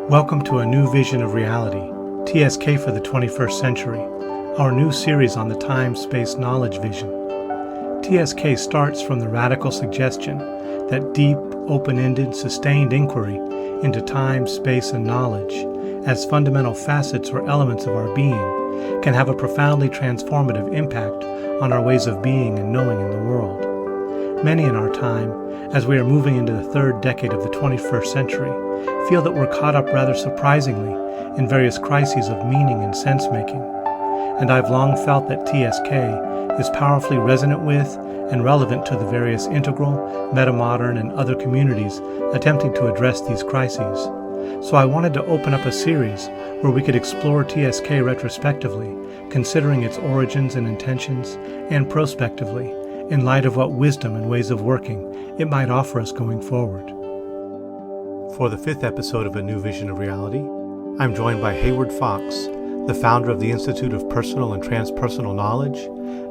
Welcome to a new vision of reality, TSK for the 21st century, our new series on the time-space knowledge vision. TSK starts from the radical suggestion that deep, open-ended, sustained inquiry into time, space, and knowledge, as fundamental facets or elements of our being, can have a profoundly transformative impact on our ways of being and knowing in the world. Many in our time, as we are moving into the third decade of the 21st century, feel that we're caught up rather surprisingly in various crises of meaning and sense-making. And I've long felt that TSK is powerfully resonant with and relevant to the various integral, metamodern, and other communities attempting to address these crises. So I wanted to open up a series where we could explore TSK retrospectively, considering its origins and intentions, and prospectively, in light of what wisdom and ways of working it might offer us going forward. For the fifth episode of A New Vision of Reality, I'm joined by Hayward Fox, the founder of the Institute of Personal and Transpersonal Knowledge,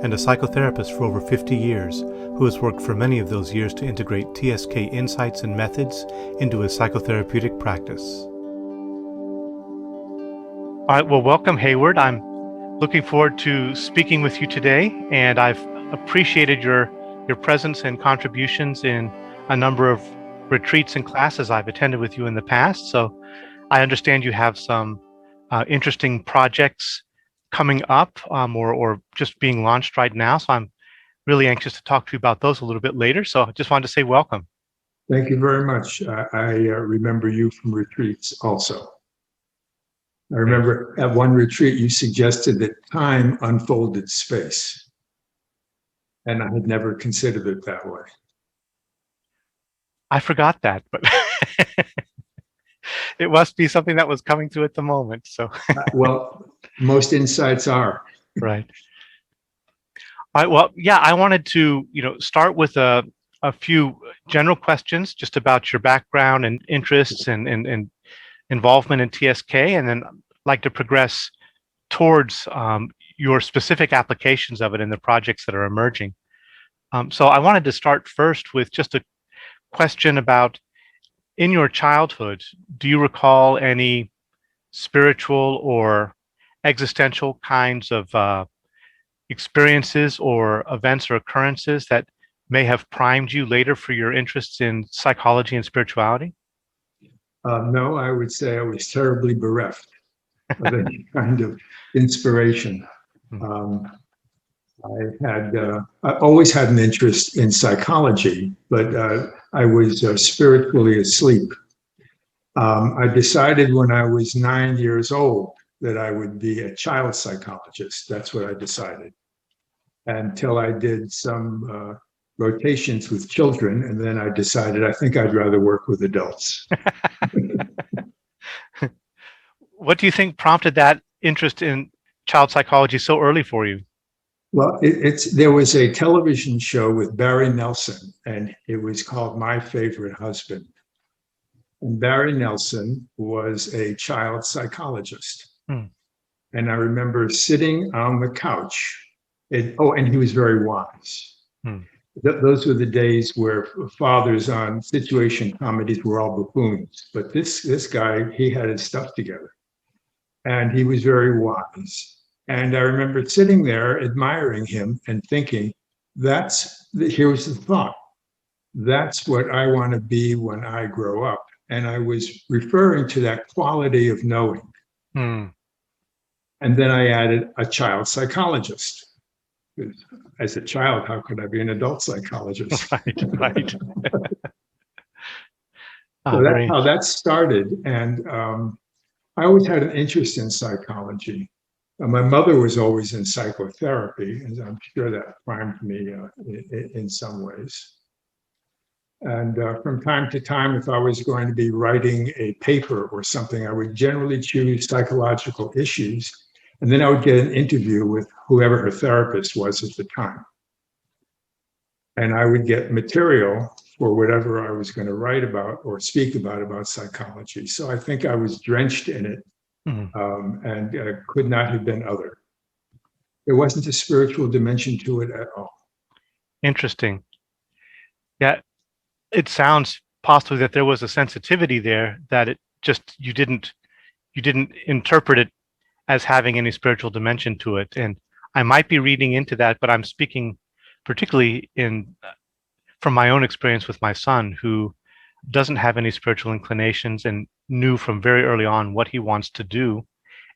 and a psychotherapist for over 50 years, who has worked for many of those years to integrate TSK insights and methods into his psychotherapeutic practice. All right, well, welcome, Hayward. I'm looking forward to speaking with you today, and I've appreciated your presence and contributions in a number of retreats and classes I've attended with you in the past. So I understand you have some interesting projects coming up or just being launched right now. So I'm really anxious to talk to you about those a little bit later. So I just wanted to say welcome. Thank you very much. I remember you from retreats also. I remember at one retreat you suggested that time unfolded space. And I had never considered it that way. I forgot that, but it must be something that was coming through at the moment. So, well, most insights are. Right. All right. Well, yeah, I wanted to, start with a few general questions just about your background and interests and involvement in TSK, and then I'd like to progress towards your specific applications of it in the projects that are emerging. So I wanted to start first with just a question about, in your childhood, do you recall any spiritual or existential kinds of experiences or events or occurrences that may have primed you later for your interests in psychology and spirituality? No, I would say I was terribly bereft of any kind of inspiration. I always had an interest in psychology, but I was spiritually asleep. I decided when I was 9 years old that I would be a child psychologist. That's what I decided. Until I did some rotations with children, and then I decided I think I'd rather work with adults. What do you think prompted that interest in child psychology so early for you? Well, there was a television show with Barry Nelson, and it was called My Favorite Husband. And Barry Nelson was a child psychologist. And I remember sitting on the couch, and he was very wise. Those were the days where fathers on situation comedies were all buffoons. But this guy, he had his stuff together. And he was very wise. And I remember sitting there admiring him and thinking, here's the thought. That's what I want to be when I grow up. And I was referring to that quality of knowing. And then I added a child psychologist. As a child, how could I be an adult psychologist? Right. So that's how that started. And I always had an interest in psychology. My mother was always in psychotherapy, and I'm sure that primed me in some ways. And from time to time, if I was going to be writing a paper or something, I would generally choose psychological issues, and then I would get an interview with whoever her therapist was at the time. And I would get material for whatever I was going to write about or speak about psychology. So I think I was drenched in it. And could not have been other. There wasn't a spiritual dimension to it at all. Interesting. Yeah, it sounds possibly that there was a sensitivity there that it just you didn't interpret it as having any spiritual dimension to it. And I might be reading into that, but I'm speaking particularly from my own experience with my son, who doesn't have any spiritual inclinations and knew from very early on what he wants to do.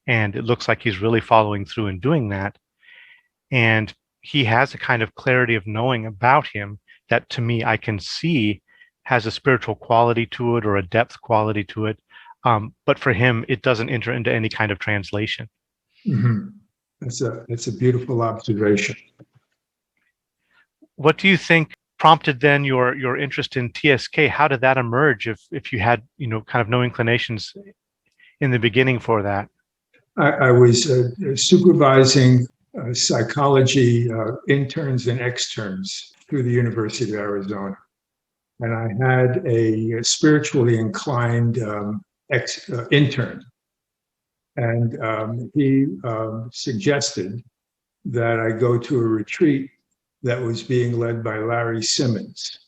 And it looks like he's really following through and doing that. And he has a kind of clarity of knowing about him that, to me, I can see has a spiritual quality to it or a depth quality to it. But for him, it doesn't enter into any kind of translation. Mm-hmm. That's a beautiful observation. What do you think prompted then your interest in TSK? How did that emerge? If you had kind of no inclinations in the beginning for that? I was supervising psychology interns and externs through the University of Arizona, and I had a spiritually inclined intern, and he suggested that I go to a retreat that was being led by Larry Simmons.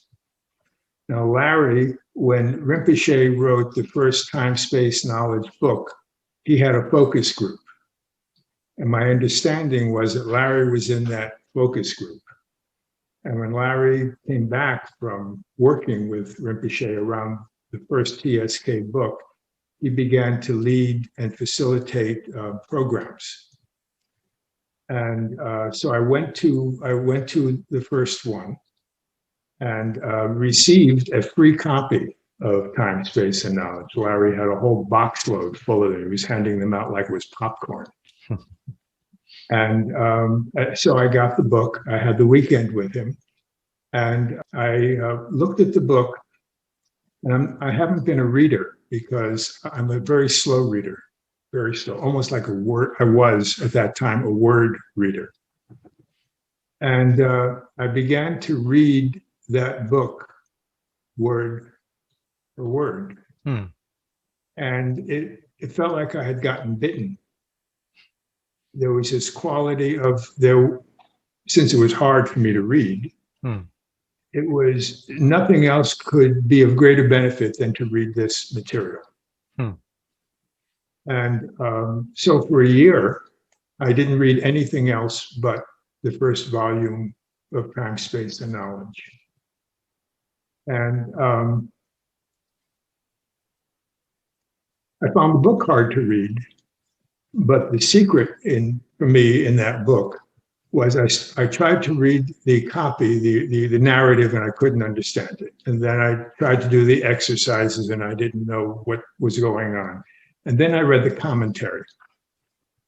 Now, Larry, when Rinpoche wrote the first time-space knowledge book, he had a focus group. And my understanding was that Larry was in that focus group. And when Larry came back from working with Rinpoche around the first TSK book, he began to lead and facilitate programs. And so I went to the first one and received a free copy of Time, Space, and Knowledge. Larry had a whole box load full of it. He was handing them out like it was popcorn. And so I got the book. I had the weekend with him. And I looked at the book. And I haven't been a reader because I'm a very slow reader, very slow, almost like a word. I was at that time a word reader. And I began to read that book word for word. And it felt like I had gotten bitten. There was this quality of there, since it was hard for me to read, it was nothing else could be of greater benefit than to read this material. And so for a year, I didn't read anything else but the first volume of Time, Space, and Knowledge. And I found the book hard to read, but the secret for me in that book was I tried to read the copy, the narrative, and I couldn't understand it. And then I tried to do the exercises, and I didn't know what was going on. And then I read the commentary.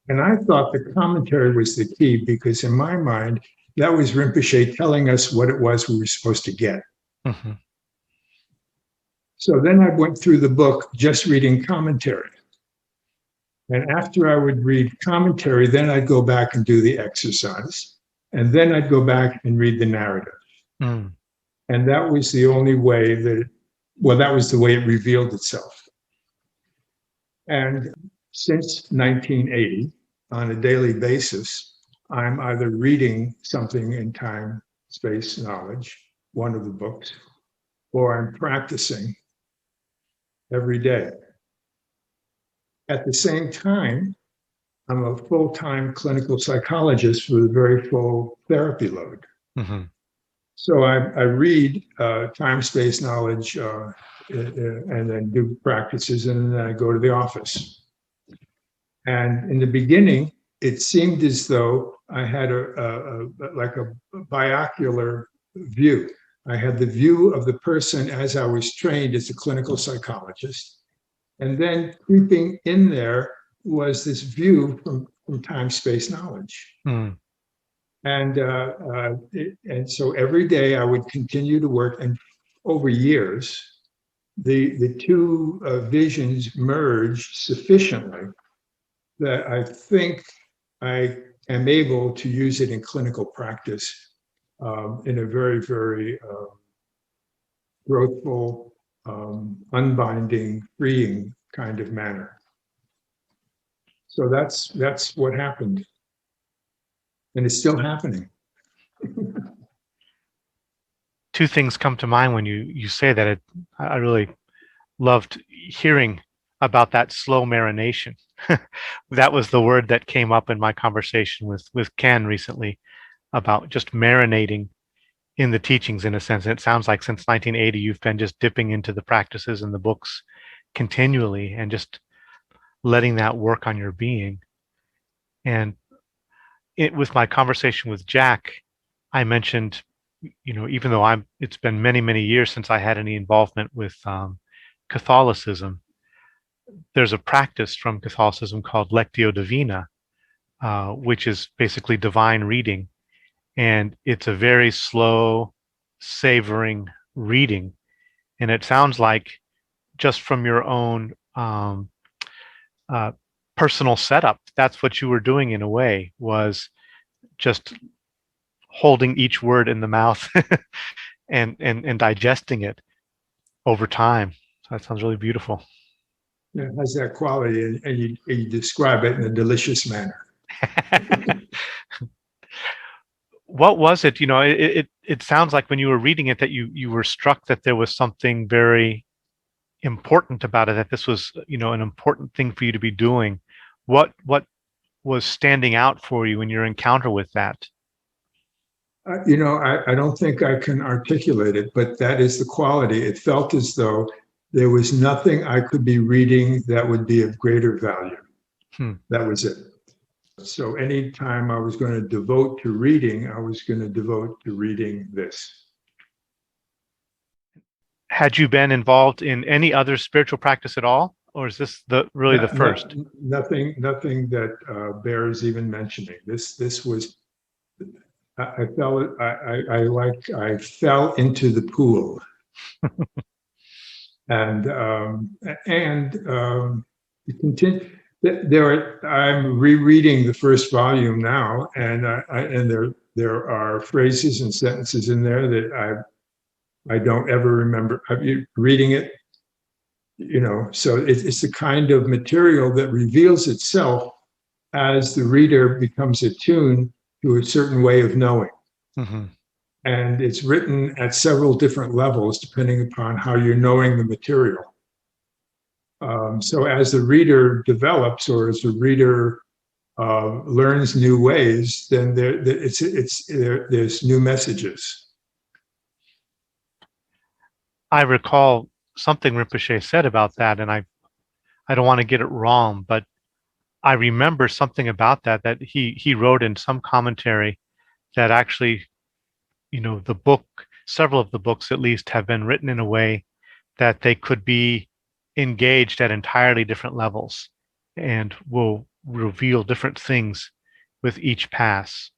And I thought the commentary was the key because in my mind, that was Rinpoche telling us what it was we were supposed to get. So then I went through the book just reading commentary. And after I would read commentary, then I'd go back and do the exercise. And then I'd go back and read the narrative. And that was the only way that was the way it revealed itself. And since 1980, on a daily basis, I'm either reading something in Time, Space, Knowledge, one of the books, or I'm practicing every day. At the same time, I'm a full-time clinical psychologist with a very full therapy load. So I read Time, Space, Knowledge, and then do practices, and then I go to the office. And in the beginning, it seemed as though I had a binocular view. I had the view of the person as I was trained as a clinical psychologist. And then creeping in there was this view from Time, Space, Knowledge. And so every day I would continue to work, and over years, the two visions merged sufficiently that I think I am able to use it in clinical practice in a very, very growthful, unbinding, freeing kind of manner. So that's what happened. And it's still happening. Two things come to mind when you say that. I really loved hearing about that slow marination. That was the word that came up in my conversation with Ken recently about just marinating in the teachings in a sense. It sounds like since 1980, you've been just dipping into the practices and the books continually and just letting that work on your being. And with my conversation with Jack, I mentioned, even though it's been many, many years since I had any involvement with Catholicism, there's a practice from Catholicism called Lectio Divina, which is basically divine reading. And it's a very slow, savoring reading. And it sounds like just from your own personal setup, that's what you were doing in a way, was just holding each word in the mouth and digesting it over time. So that sounds really beautiful. It has that quality, and you describe it in a delicious manner. What was it? It sounds like when you were reading it that you were struck that there was something very important about it, that this was, an important thing for you to be doing. What was standing out for you in your encounter with that? I don't think I can articulate it, but that is the quality. It felt as though there was nothing I could be reading that would be of greater value. That was it. So anytime I was going to devote to reading, I was going to devote to reading this. Had you been involved in any other spiritual practice at all? Or is this really the first? Nothing that bears even mentioning. This was, I fell into the pool. and continue. I'm rereading the first volume now, and there are phrases and sentences in there that I don't ever remember reading it. So it's the kind of material that reveals itself as the reader becomes attuned to a certain way of knowing. Mm-hmm. And it's written at several different levels depending upon how you're knowing the material. So as the reader develops, or as the reader learns new ways, then there's new messages. I recall something Rinpoche said about that, and I don't want to get it wrong, but I remember something about that he wrote in some commentary that actually, the book, several of the books at least, have been written in a way that they could be engaged at entirely different levels and will reveal different things with each pass.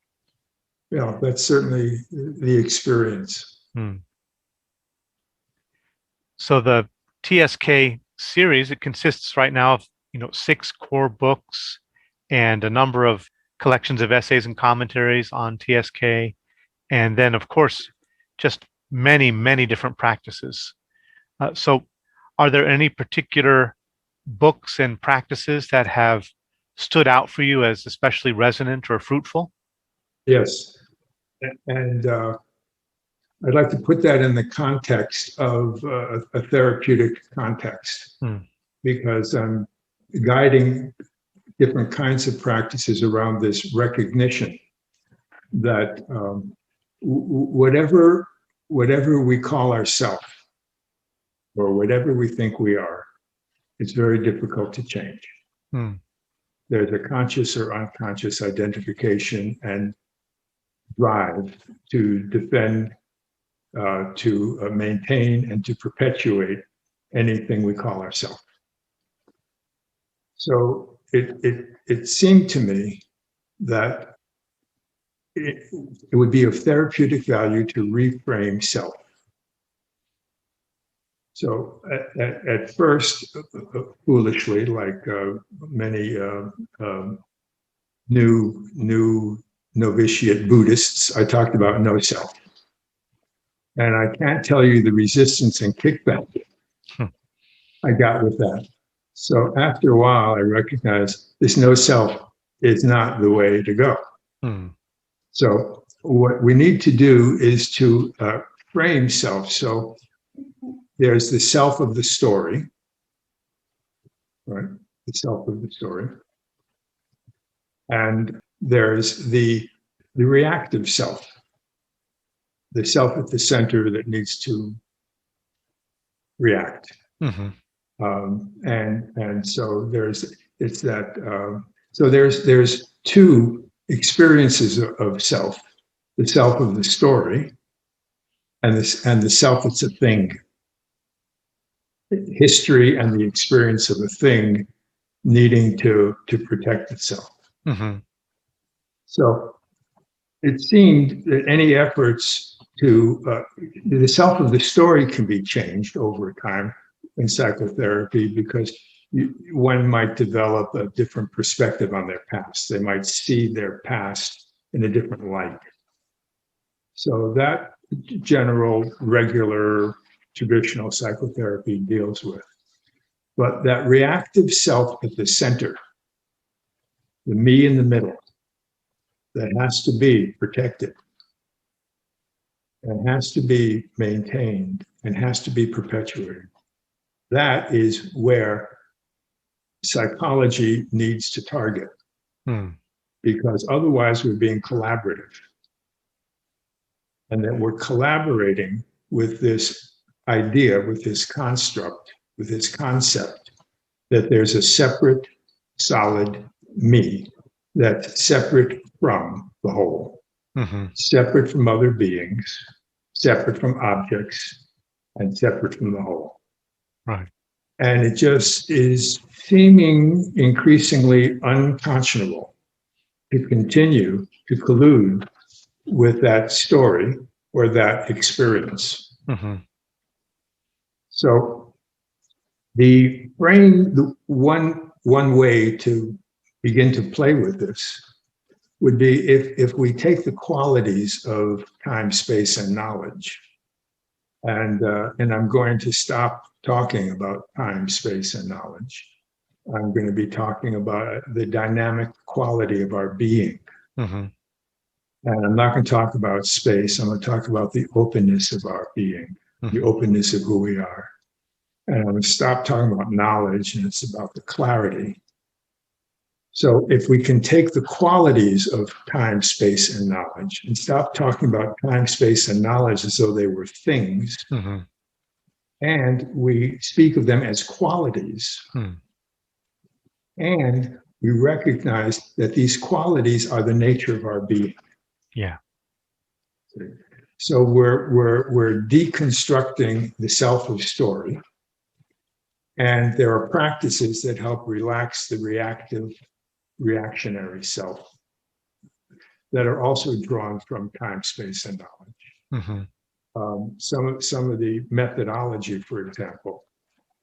Yeah, that's certainly the experience. So the TSK series, it consists right now of 6 core books and a number of collections of essays and commentaries on TSK, and then of course just many, many different practices. So are there any particular books and practices that have stood out for you as especially resonant or fruitful? Yes. And I'd like to put that in the context of a therapeutic context, because I'm guiding different kinds of practices around this recognition that whatever we call ourselves, or whatever we think we are, it's very difficult to change. There's a conscious or unconscious identification and drive to defend, to maintain, and to perpetuate anything we call ourselves. So it seemed to me that it would be of therapeutic value to reframe self. So at first, foolishly, like many new novitiate Buddhists, I talked about no self. And I can't tell you the resistance and kickback I got with that. So after a while, I recognized this no self is not the way to go. So what we need to do is to frame self. So there's the self of the story, right? The self of the story. And there's the reactive self, the self at the center that needs to react. Mm-hmm. And so it's that. So there's two experiences of self: the self of the story, and the self that's a thing. History and the experience of a thing needing to protect itself. Mm-hmm. So it seemed that any efforts to the self of the story can be changed over time in psychotherapy, because one might develop a different perspective on their past. They might see their past in a different light. So that general, regular, traditional psychotherapy deals with. But that reactive self at the center, the me in the middle, that has to be protected and has to be maintained and has to be perpetuated. That is where psychology needs to target, because otherwise we're being collaborative. And that we're collaborating with this idea, with this construct, with this concept, that there's a separate, solid me that's separate from the whole, separate from other beings, separate from objects, and separate from the whole. Right. And it just is seeming increasingly unconscionable to continue to collude with that story or that experience. So the brain, the one way to begin to play with this would be if we take the qualities of time, space, and knowledge, and I'm going to stop talking about time, space, and knowledge. I'm going to be talking about the dynamic quality of our being. And I'm not going to talk about space. I'm going to talk about the openness of our being, the openness of who we are. And I'm going to stop talking about knowledge, and it's about the clarity. So if we can take the qualities of time, space, and knowledge and stop talking about time, space, and knowledge as though they were things, and we speak of them as qualities, and we recognize that these qualities are the nature of our being. Yeah. So we're deconstructing the self of story, and there are practices that help relax the reactionary self that are also drawn from time, space, and knowledge. Some of the methodology, for example,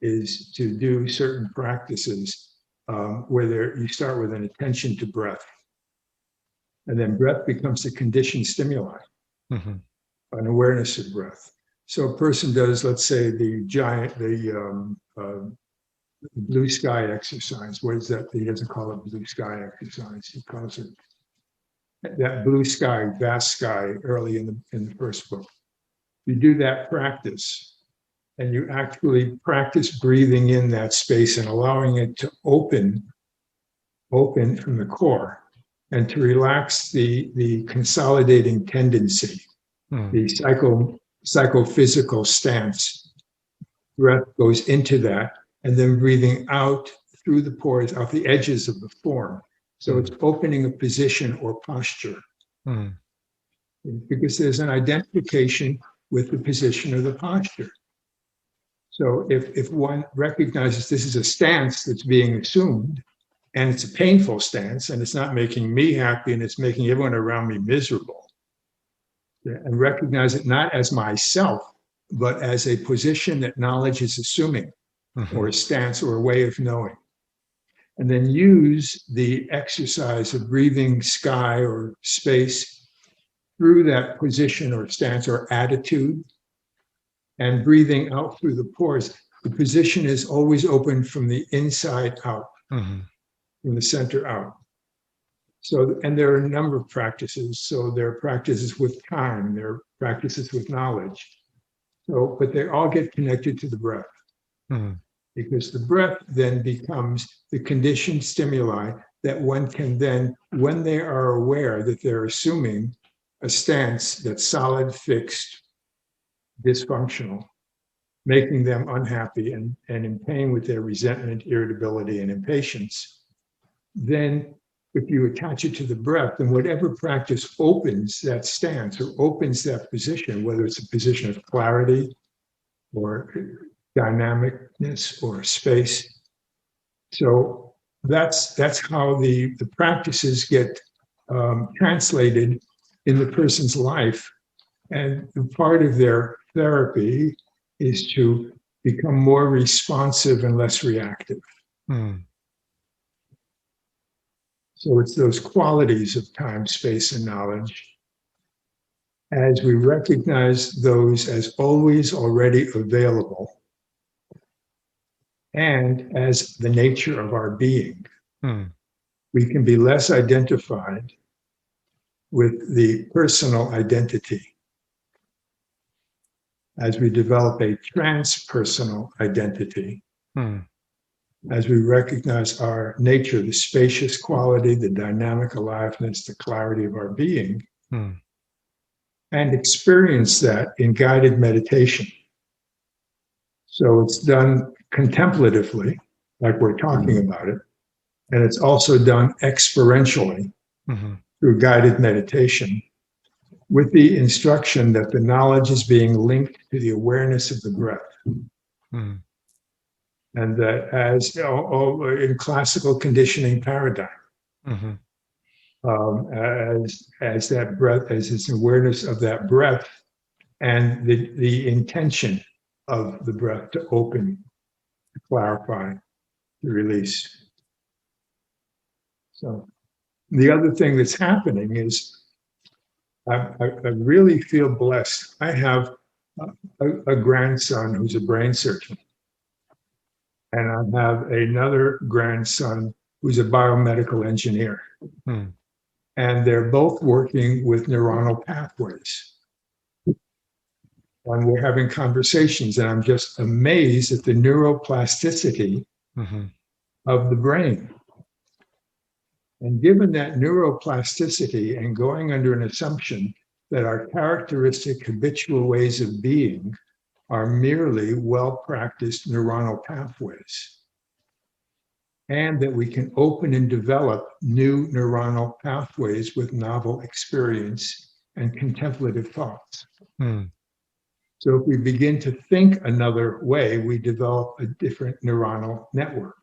is to do certain practices where you start with an attention to breath. And then breath becomes a conditioned stimuli, an awareness of breath. So a person does, let's say, the blue sky exercise. What is that? He doesn't call it blue sky exercise. He calls it that blue sky, vast sky, early in the first book. You do that practice, and you actually practice breathing in that space and allowing it to open from the core, and to relax the consolidating tendency, the psychophysical stance. Breath goes into that, and then breathing out through the pores, out the edges of the form. So it's opening a position or posture, because there's an identification with the position or the posture. So if one recognizes this is a stance that's being assumed, and it's a painful stance, and it's not making me happy, and it's making everyone around me miserable, and recognize it not as myself, but as a position that knowledge is assuming, or a stance or a way of knowing. And then use the exercise of breathing sky or space through that position or stance or attitude, and breathing out through the pores. The position is always open from the inside out, from the center out. So, and there are a number of practices. So there are practices with time, there are practices with knowledge. So, but they all get connected to the breath. because the breath then becomes the conditioned stimuli that one can then, when they are aware that they're assuming a stance that's solid, fixed, dysfunctional, making them unhappy and in pain with their resentment, irritability, and impatience, then if you attach it to the breath, then whatever practice opens that stance or opens that position, whether it's a position of clarity or dynamicness or space. So that's how the practices get translated in the person's life. And part of their therapy is to become more responsive and less reactive. So it's those qualities of time, space, and knowledge. As we recognize those as always already available and as the nature of our being, we can be less identified with the personal identity. As we develop a transpersonal identity, as we recognize our nature, the spacious quality, the dynamic aliveness, the clarity of our being, and experience that in guided meditation. So it's done contemplatively, like we're talking about it, and it's also done experientially through guided meditation, with the instruction that the knowledge is being linked to the awareness of the breath. And that as in classical conditioning paradigm, as that breath, as this awareness of that breath and the intention of the breath to open, to clarify, to release. So the other thing that's happening is I really feel blessed. I have a grandson who's a brain surgeon. And I have another grandson who's a biomedical engineer. And they're both working with neuronal pathways. And we're having conversations, and I'm just amazed at the neuroplasticity of the brain. And given that neuroplasticity and going under an assumption that our characteristic habitual ways of being are merely well-practiced neuronal pathways, and that we can open and develop new neuronal pathways with novel experience and contemplative thoughts. So if we begin to think another way, we develop a different neuronal network.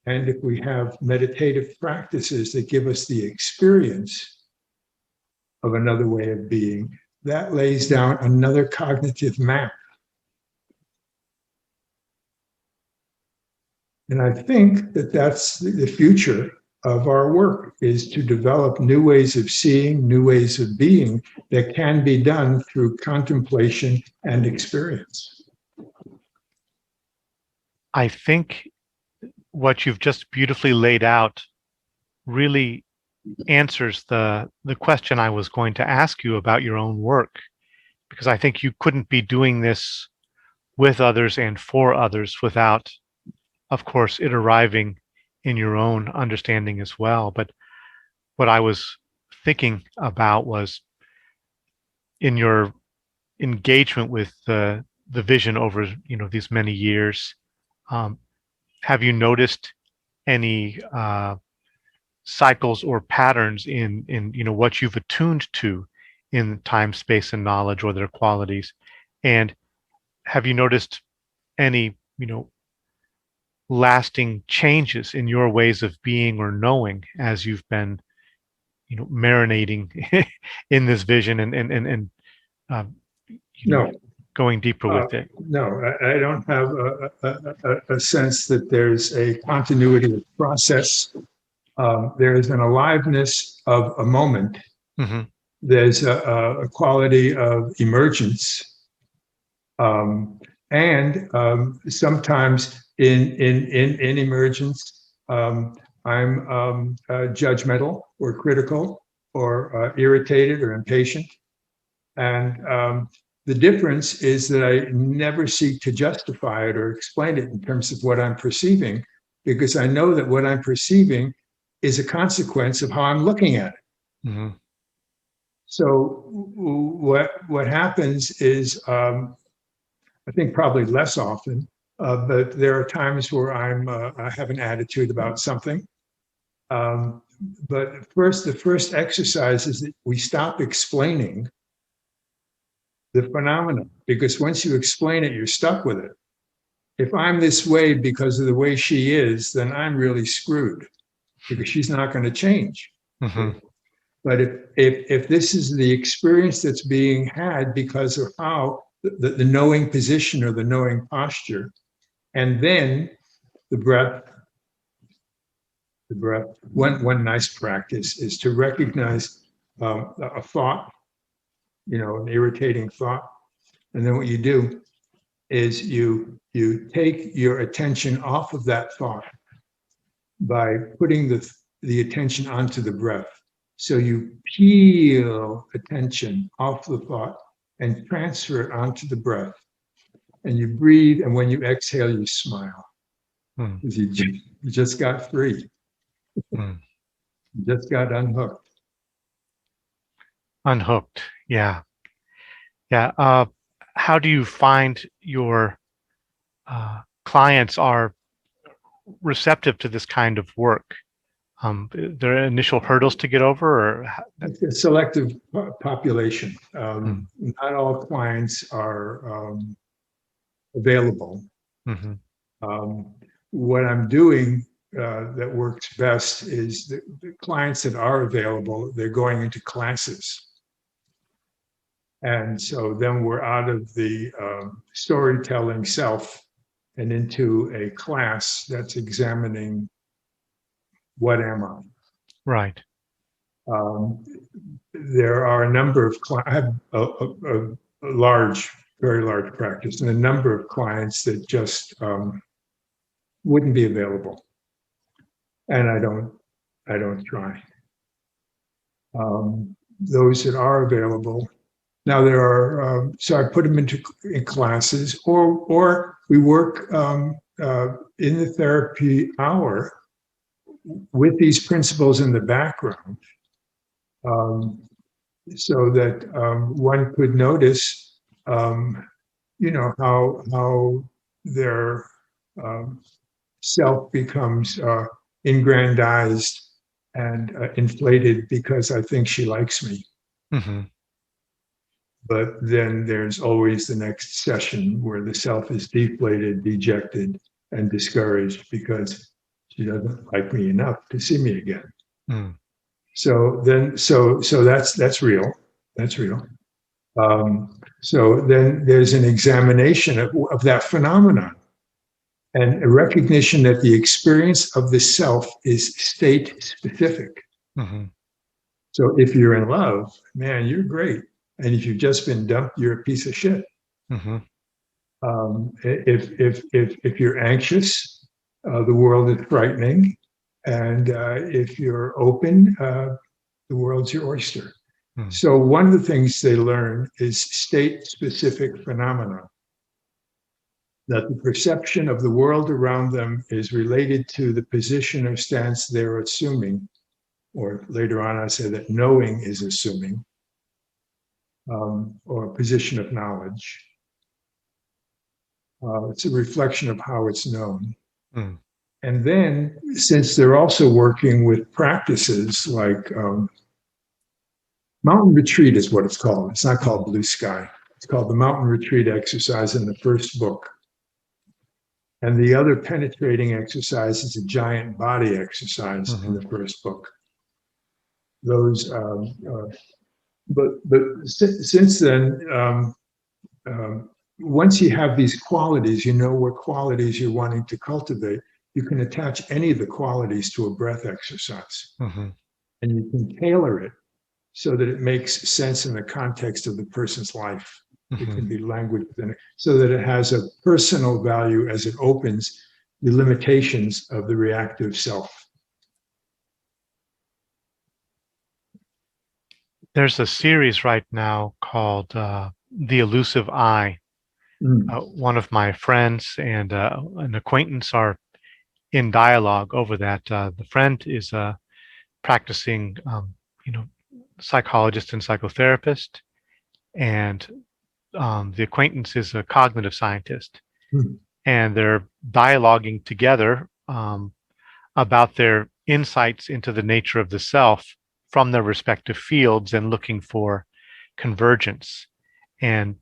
And if we have meditative practices that give us the experience of another way of being, that lays down another cognitive map. And I think that that's the future of our work, is to develop new ways of seeing, new ways of being that can be done through contemplation and experience. I think what you've just beautifully laid out really answers the question I was going to ask you about your own work, because I think you couldn't be doing this with others and for others without, of course, it arriving in your own understanding as well. But what I was thinking about was, in your engagement with the vision over these many years, have you noticed any cycles or patterns in what you've attuned to in time, space, and knowledge, or their qualities? And have you noticed any lasting changes in your ways of being or knowing as you've been marinating in this vision and No. going deeper with it? No, I don't have a sense that there's a continuity of process. There is an aliveness of a moment. There's a quality of emergence. And sometimes in emergence, I'm judgmental or critical or irritated or impatient. And The difference is that I never seek to justify it or explain it in terms of what I'm perceiving, because I know that what I'm perceiving is a consequence of how I'm looking at it. Mm-hmm. So what happens is, I think probably less often, but there are times where I have an attitude about something. But the first exercise is that we stop explaining the phenomenon, because once you explain it, you're stuck with it. If I'm this way because of the way she is, then I'm really screwed, because she's not going to change. Mm-hmm. But if this is the experience that's being had because of how the knowing position or the knowing posture, and then the breath, one nice practice is to recognize a thought, an irritating thought. And then what you do is you take your attention off of that thought by putting the attention onto the breath. So you peel attention off the thought and transfer it onto the breath. And you breathe, and when you exhale, you smile. Mm. Because you just got free. Mm. You just got unhooked. Unhooked. Yeah. Yeah. How do you find your clients are receptive to this kind of work? There are initial hurdles to get over, or It's a selective population. Not all clients are available. mm-hmm. What I'm doing that works best is the clients that are available, they're going into classes. And so then we're out of the storytelling self and into a class that's examining what am I? Right. There are a number of clients. I have a large, very large practice, and a number of clients that just wouldn't be available, and I don't try. Those that are available, now there are. So I put them in classes, or we work in the therapy hour with these principles in the background. So that one could notice, how their self becomes ingrandized and inflated because I think she likes me. Mm-hmm. But then there's always the next session where the self is deflated, dejected, and discouraged because she doesn't like me enough to see me again. Mm. So that's real. That's real. So then there's an examination of that phenomenon and a recognition that the experience of the self is state specific. Mm-hmm. So if you're in love, man, you're great. And if you've just been dumped, you're a piece of shit. Mm-hmm. If you're anxious, the world is frightening. And if you're open, the world's your oyster. Mm. So one of the things they learn is state-specific phenomena, that the perception of the world around them is related to the position or stance they're assuming, or later on I say that knowing is assuming, or a position of knowledge. It's a reflection of how it's known. Mm. And then, since they're also working with practices like mountain retreat is what it's called. It's not called blue sky. It's called the mountain retreat exercise in the first book. And the other penetrating exercise is a giant body exercise in the first book. Those, but since then, once you have these qualities, you know what qualities you're wanting to cultivate. You can attach any of the qualities to a breath exercise, and you can tailor it so that it makes sense in the context of the person's life. It can be language within it, so that it has a personal value as it opens the limitations of the reactive self. There's a series right now called the elusive I. Mm. One of my friends and an acquaintance are in dialogue over that. The friend is practicing, psychologist and psychotherapist, and the acquaintance is a cognitive scientist, Mm. and they're dialoguing together about their insights into the nature of the self from their respective fields and looking for convergence. And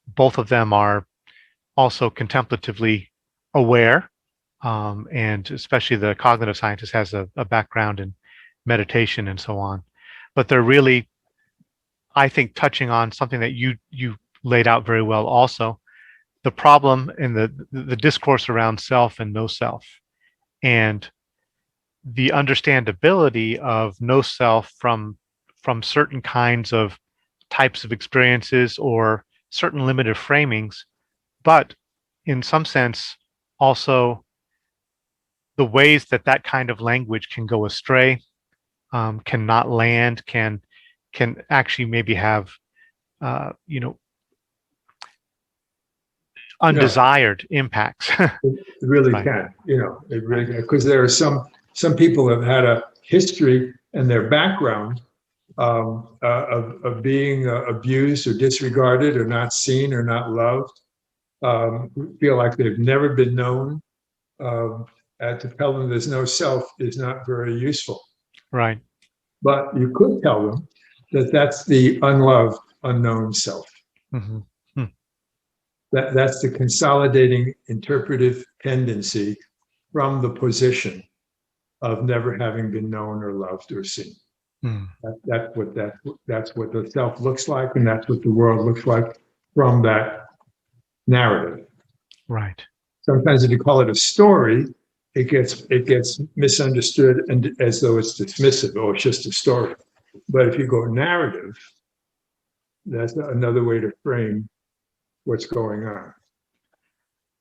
both of them are also contemplatively aware, and especially the cognitive scientist has a background in meditation and so on. But they're really, I think, touching on something that you laid out very well also, the problem in the discourse around self and no self, and the understandability of no self from certain kinds of types of experiences or certain limited framings, but in some sense also the ways that that kind of language can go astray, cannot land, can actually maybe have Yeah, undesired impacts. it really Right, can. It really right, can, because there are some people have had a history and their background of being abused or disregarded or not seen or not loved, feel like they've never been known. Um, and to tell them there's no self is not very useful. right. But you could tell them that that's the unloved, unknown self. Hmm. That's the consolidating interpretive tendency from the position of never having been known or loved or seen. Mm, That's what the self looks like, and that's what the world looks like from that narrative. right. Sometimes, if you call it a story, it gets misunderstood and as though it's dismissive or it's just a story. But if you go narrative, that's another way to frame what's going on.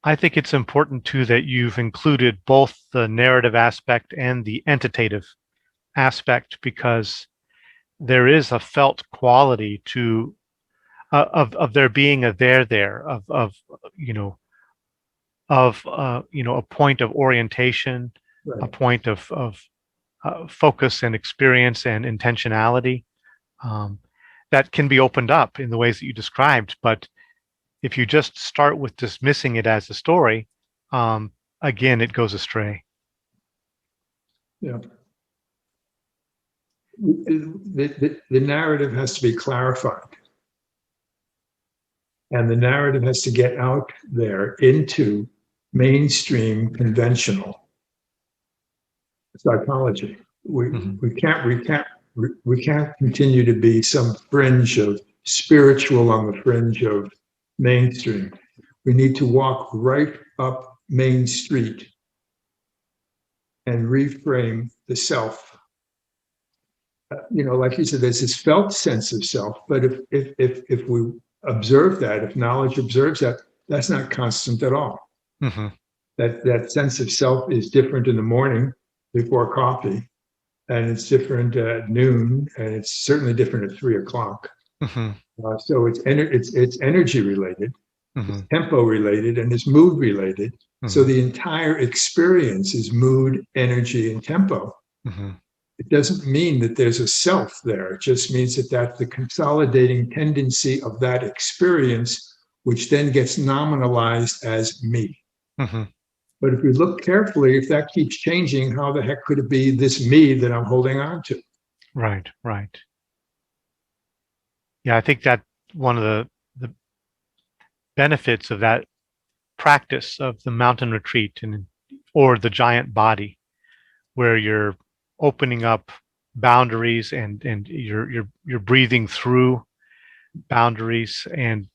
I think it's important too that you've included both the narrative aspect and the entitative aspect, because there is a felt quality to of there being a there you know a point of orientation, a Right. point of focus and experience and intentionality, um, that can be opened up in the ways that you described. But if you just start with dismissing it as a story, um, again, it goes astray. Yeah. The narrative has to be clarified, and the narrative has to get out there into mainstream conventional psychology. We Hmm. we can't we can't we can't continue to be some fringe of spiritual on the fringe of mainstream. We need to walk right up Main Street and reframe the self. Like you said, there's this felt sense of self, but if we observe that, if knowledge observes that, that's not constant at all. Hmm. That sense of self is different in the morning before coffee, and it's different at noon, and it's certainly different at 3 o'clock. Hmm. So it's energy related, it's Hmm. tempo related, and it's mood related. So Hmm. the entire experience is mood, energy, and tempo. Hmm. It doesn't mean that there's a self there. It just means that that's the consolidating tendency of that experience, which then gets nominalized as me. Hmm. But if you look carefully, if that keeps changing, how the heck could it be this me that I'm holding on to? Right, right. Yeah, I think that one of the benefits of that practice of the mountain retreat and or the giant body, where you're opening up boundaries and you're breathing through boundaries and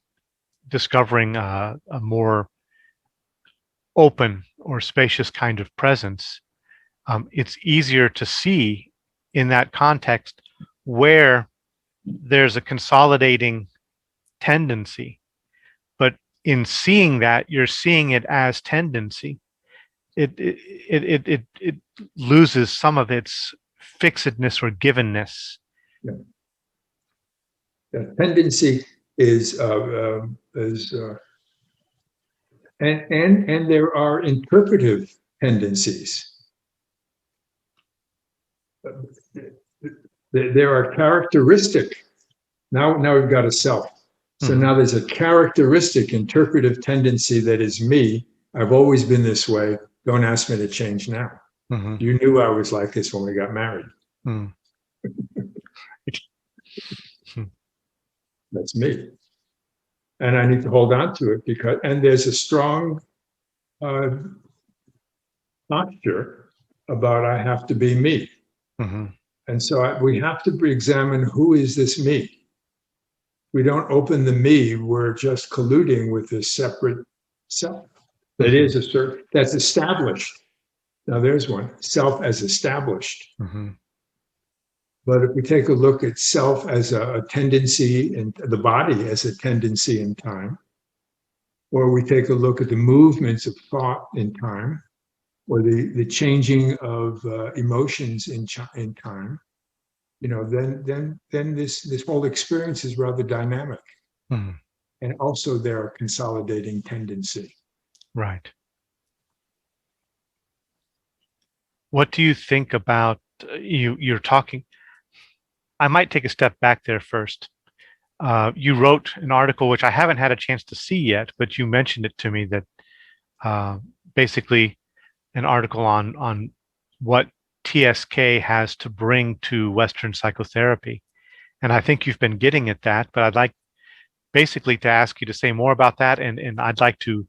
discovering a more open or spacious kind of presence. It's easier to see in that context where there's a consolidating tendency, but in seeing that, you're seeing it as tendency. It loses some of its fixedness or givenness. Yeah. The tendency and there are interpretive tendencies. There are characteristic. Now we've got a self. So now there's a characteristic interpretive tendency that is me. I've always been this way. Don't ask me to change now. You knew I was like this when we got married. That's me. And I need to hold on to it because, and there's a strong posture about I have to be me. And so we have to examine who is this me. We don't open the me, we're just colluding with this separate self. That is that's established. Now there's one, self as established. But if we take a look at self as a tendency and the body as a tendency in time, or we take a look at the movements of thought in time, or the changing of emotions in time, then this whole experience is rather dynamic. And also there are consolidating tendency. Right. What do you think about you're talking? I might take a step back there first. You wrote an article which I haven't had a chance to see yet, but you mentioned it to me that basically an article on what TSK has to bring to Western psychotherapy. And I think you've been getting at that, but I'd like basically to ask you to say more about that. And I'd like to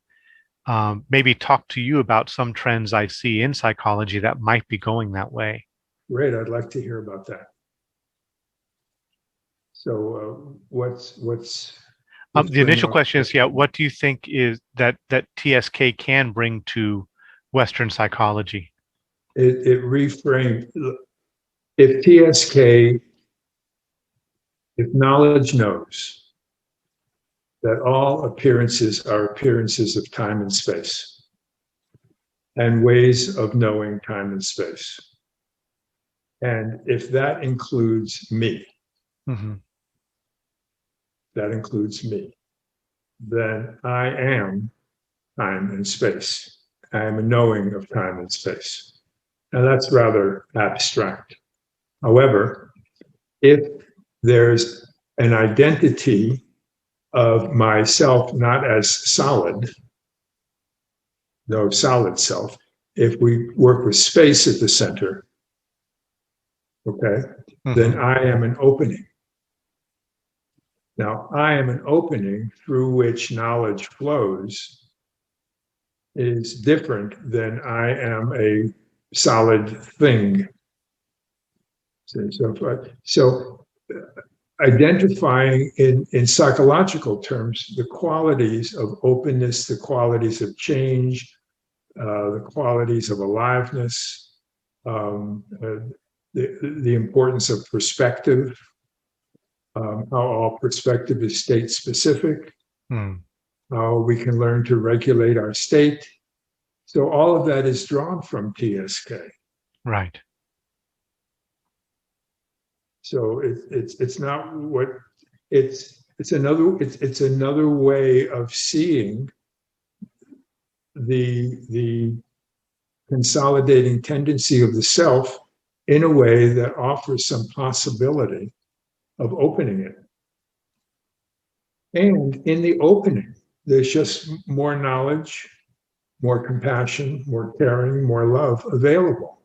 maybe talk to you about some trends I see in psychology that might be going that way. Great, I'd like to hear about that. So what's the initial question is, what do you think is that TSK can bring to Western psychology? It reframed. If TSK, if knowledge knows that all appearances are appearances of time and space, and ways of knowing time and space, and if that includes me, that includes me, then I am time and space. I am a knowing of time and space. Now that's rather abstract. However, if there's an identity of myself not as solid, no solid self, if we work with space at the center, then I am an opening. Now, I am an opening through which knowledge flows is different than I am a solid thing. So identifying in psychological terms the qualities of openness, the qualities of change, the qualities of aliveness, the importance of perspective, how all perspective is state specific, how we can learn to regulate our state. So all of that is drawn from TSK. Right. So it's not what it's another way of seeing the consolidating tendency of the self in a way that offers some possibility of opening it. And in the opening, there's just more knowledge, more compassion, more caring, more love available.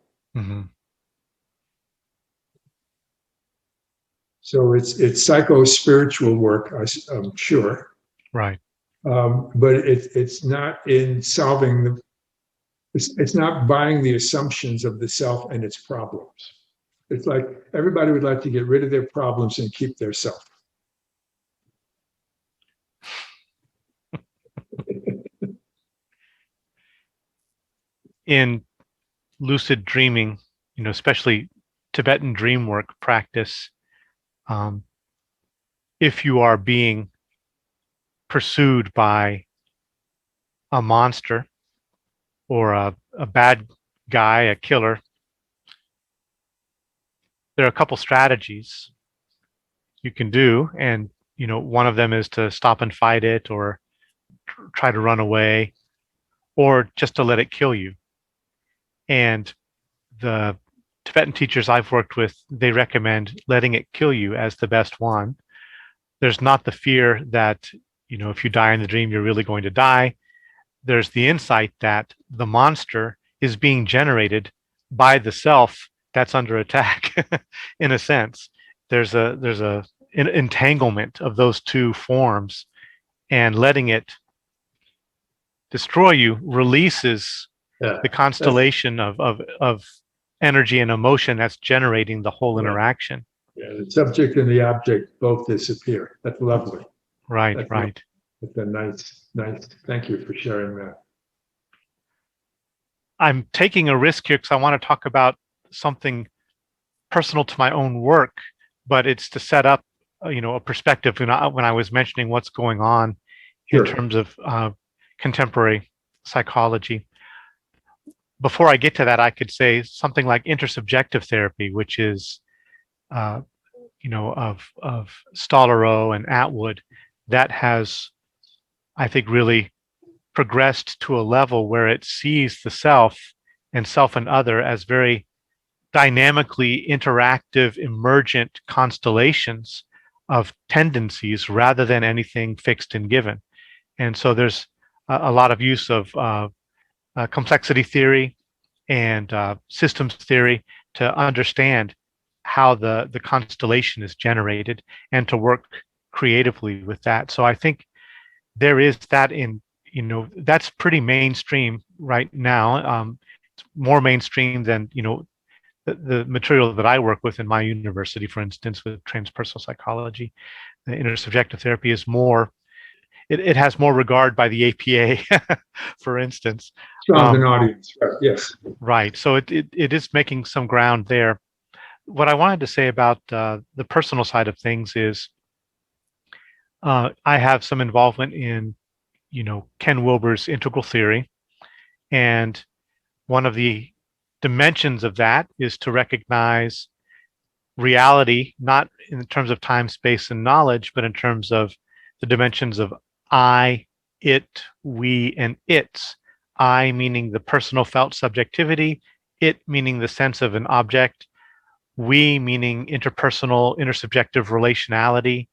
So it's psycho-spiritual work, I'm sure. Right. But it's not in solving it's not buying the assumptions of the self and its problems. It's like everybody would like to get rid of their problems and keep their self. In lucid dreaming, especially Tibetan dream work practice, if you are being pursued by a monster or a bad guy, a killer, there are a couple strategies you can do, and one of them is to stop and fight it, or try to run away, or just to let it kill you. And the Tibetan teachers I've worked with, they recommend letting it kill you as the best one. There's not the fear that, if you die in the dream, you're really going to die. There's the insight that the monster is being generated by the self that's under attack. In a sense, there's an entanglement of those two forms, and letting it destroy you releases the constellation of energy and emotion that's generating the whole interaction. Yeah, the subject and the object both disappear. That's lovely. Right. That's a nice. Thank you for sharing that. I'm taking a risk here because I want to talk about something personal to my own work, but it's to set up, a perspective. When I was mentioning what's going on in terms of contemporary psychology. Before I get to that, I could say something like intersubjective therapy, which is, of Stollerow and Atwood, that has, I think, really progressed to a level where it sees the self and other as very dynamically interactive, emergent constellations of tendencies rather than anything fixed and given. And so there's a lot of use of complexity theory and systems theory to understand how the constellation is generated and to work creatively with that. So I think there is that that's pretty mainstream right now. It's more mainstream than, the material that I work with in my university, for instance, with transpersonal psychology. The intersubjective therapy is more, it has more regard by the APA, for instance. Strong an audience, right? Yes. Right. So it is making some ground there. What I wanted to say about the personal side of things is I have some involvement in, Ken Wilber's integral theory. And one of the dimensions of that is to recognize reality, not in terms of time, space, and knowledge, but in terms of the dimensions of I, it, we, and its. I meaning the personal felt subjectivity, it meaning the sense of an object, we meaning interpersonal, intersubjective relationality,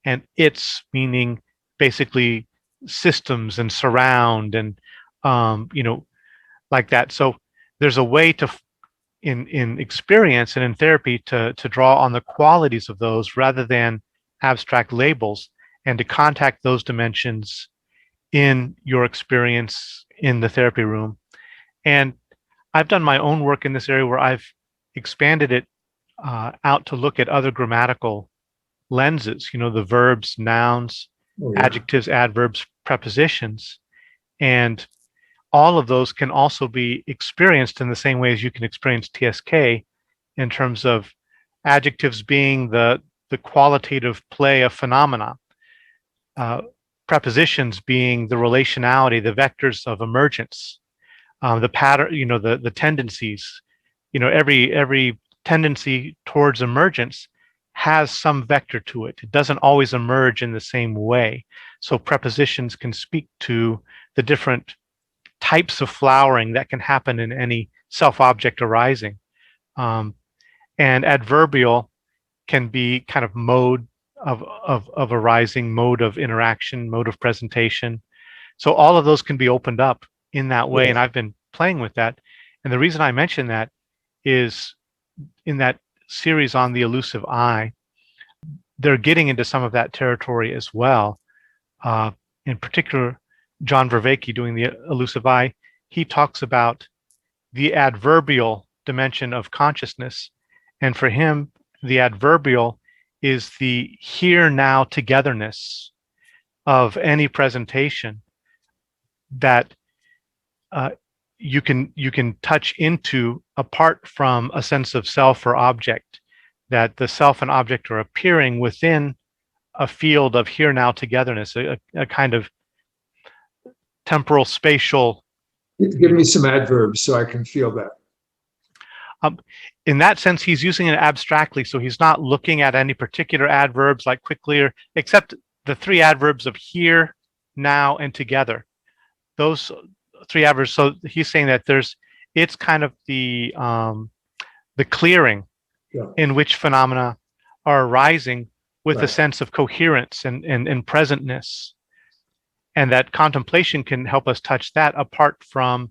and its meaning basically systems and surround and, like that. So there's a way to, in experience and in therapy, to draw on the qualities of those rather than abstract labels, and to contact those dimensions in your experience in the therapy room. And I've done my own work in this area where I've expanded it out to look at other grammatical lenses, the verbs, nouns, adjectives, adverbs, prepositions. And all of those can also be experienced in the same way as you can experience TSK, in terms of adjectives being the qualitative play of phenomena, prepositions being the relationality, the vectors of emergence, the pattern, the tendencies. Every tendency towards emergence has some vector to it. It doesn't always emerge in the same way. So prepositions can speak to the different types of flowering that can happen in any self-object arising. And adverbial can be kind of mode of arising, mode of interaction, mode of presentation. So all of those can be opened up in that way. Yes. And I've been playing with that. And the reason I mention that is in that series on the elusive I, they're getting into some of that territory as well. In particular, John Vervaeke, doing the elusive I, he talks about the adverbial dimension of consciousness. And for him, the adverbial is the here now togetherness of any presentation that you can touch into apart from a sense of self or object, that the self and object are appearing within a field of here now togetherness, a kind of temporal spatial. Give me some adverbs so I can feel that. In that sense, he's using it abstractly, so he's not looking at any particular adverbs like quickly, or except the three adverbs of here, now, and together. Those three adverbs. So he's saying that it's kind of the clearing in which phenomena are arising with a sense of coherence and presentness, and that contemplation can help us touch that apart from,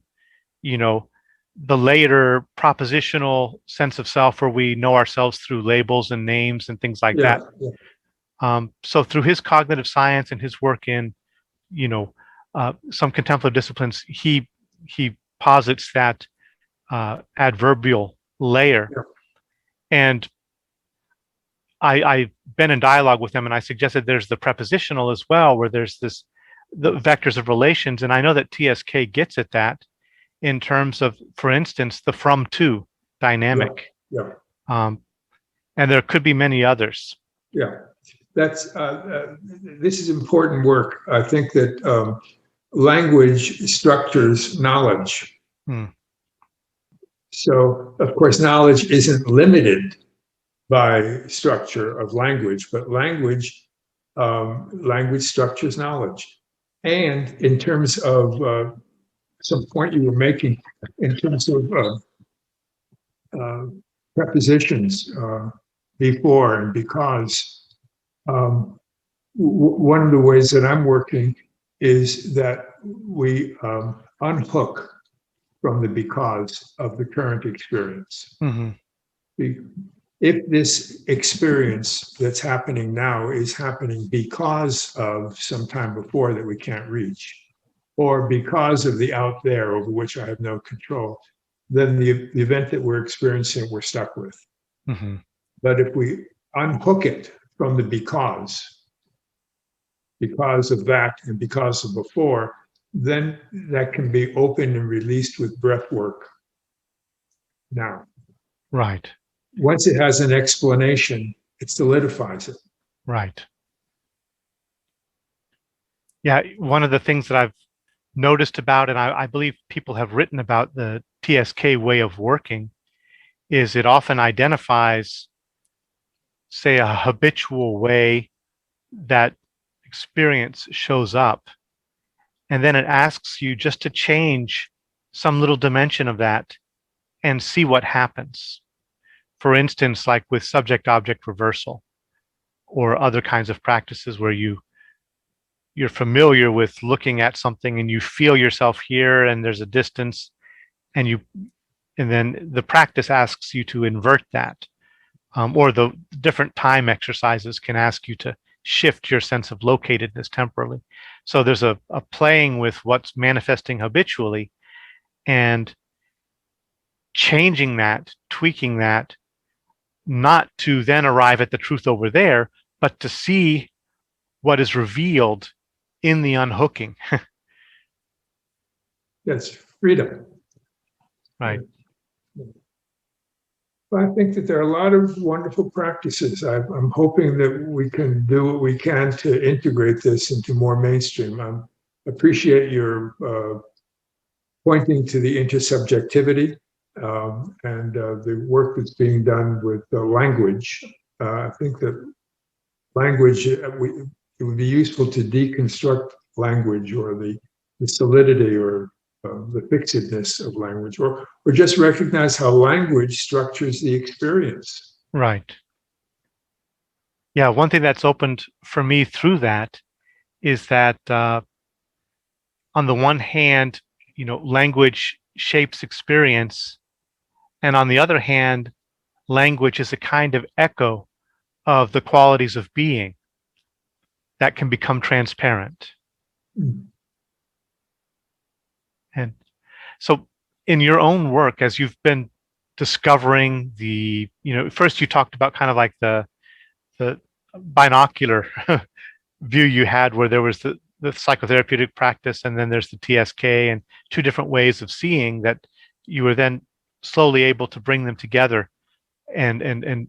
the later propositional sense of self where we know ourselves through labels and names and things like that. So through his cognitive science and his work in, some contemplative disciplines, he posits that adverbial layer. And I've been in dialogue with him, and I suggested there's the prepositional as well, where there's the vectors of relations. And I know that TSK gets at that in terms of, for instance, the from to dynamic. And there could be many others. That's this is important work. I think that language structures knowledge. So, of course, knowledge isn't limited by structure of language, but language structures knowledge. And in terms of some point you were making, in terms of prepositions, before and because, one of the ways that I'm working is that we unhook from the because of the current experience. If this experience that's happening now is happening because of some time before that we can't reach, or because of the out there over which I have no control, then the event that we're experiencing, we're stuck with. But if we unhook it from the because of that and because of before, then that can be opened and released with breath work now. Right. Once it has an explanation, it solidifies it. Right. Yeah, one of the things that I've noticed about, and I believe people have written about the TSK way of working, is it often identifies, say, a habitual way that experience shows up, and then it asks you just to change some little dimension of that and see what happens. For instance, like with subject-object reversal or other kinds of practices where you're familiar with looking at something and you feel yourself here and there's a distance, and then the practice asks you to invert that, or the different time exercises can ask you to shift your sense of locatedness temporally. So there's a playing with what's manifesting habitually and changing that, tweaking that, not to then arrive at the truth over there, but to see what is revealed in the unhooking. That's freedom. Right. I think that there are a lot of wonderful practices. I'm hoping that we can do what we can to integrate this into more mainstream. I appreciate your pointing to the intersubjectivity and the work that's being done with language. I think that language, it would be useful to deconstruct language, or the solidity or the fixedness of language, or just recognize how language structures the experience. Right. Yeah, one thing that's opened for me through that is that on the one hand, language shapes experience, and on the other hand, language is a kind of echo of the qualities of being that can become transparent. And so in your own work, as you've been discovering first you talked about kind of like the binocular view you had, where there was the psychotherapeutic practice, and then there's the TSK, and two different ways of seeing that you were then slowly able to bring them together and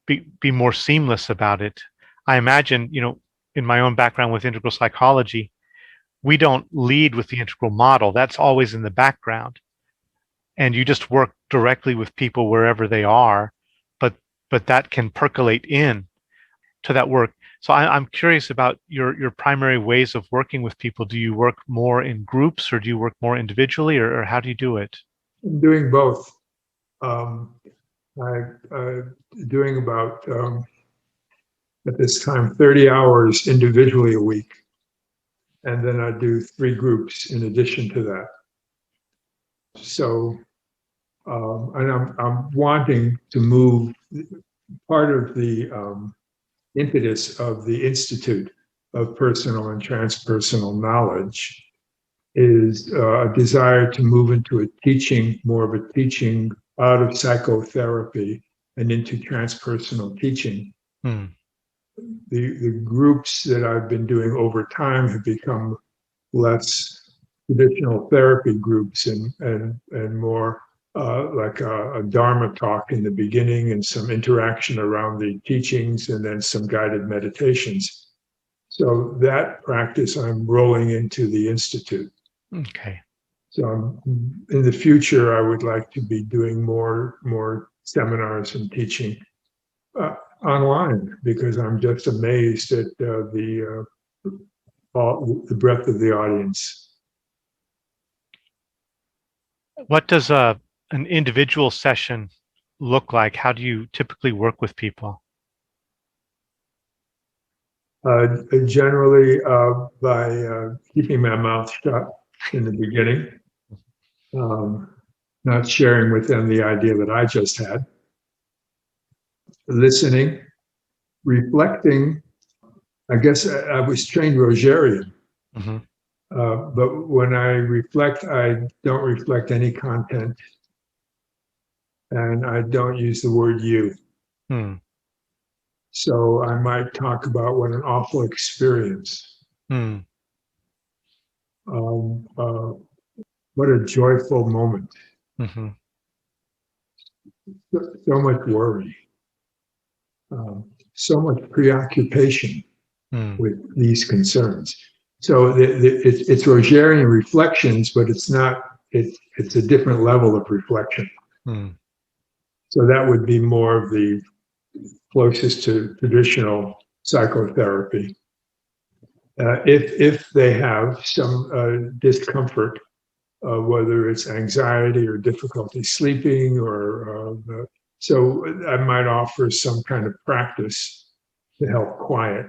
be more seamless about it. I imagine, in my own background with integral psychology, we don't lead with the integral model. That's always in the background. and you just work directly with people wherever they are, but that can percolate in to that work. So I'm curious about your primary ways of working with people. Do you work more in groups, or do you work more individually, or how do you do it? I'm doing both. I'm doing about, at this time, 30 hours individually a week. And then I do 3 groups in addition to that. So, and I'm wanting to move. Part of the impetus of the Institute of Personal and Transpersonal Knowledge is a desire to move into a teaching, more of a teaching out of psychotherapy and into transpersonal teaching. Hmm. The groups that I've been doing over time have become less traditional therapy groups and more like a Dharma talk in the beginning and some interaction around the teachings and then some guided meditations. So that practice I'm rolling into the Institute. Okay. So in the future, I would like to be doing more seminars and teaching online, because I'm just amazed at the breadth of the audience. What does an individual session look like? How do you typically work with people? Generally, by keeping my mouth shut in the beginning, not sharing with them the idea that I just had, listening, reflecting. I guess I was trained Rogerian, Mm-hmm. but when I reflect, I don't reflect any content, and I don't use the word you. Hmm. So I might talk about what an awful experience, Hmm. what a joyful moment, Mm-hmm. so much worry, so much preoccupation Hmm. with these concerns. So it's Rogerian reflections, but it's not. It's a different level of reflection. Hmm. So that would be more of the closest to traditional psychotherapy. If they have some discomfort, whether it's anxiety or difficulty sleeping, or so I might offer some kind of practice to help quiet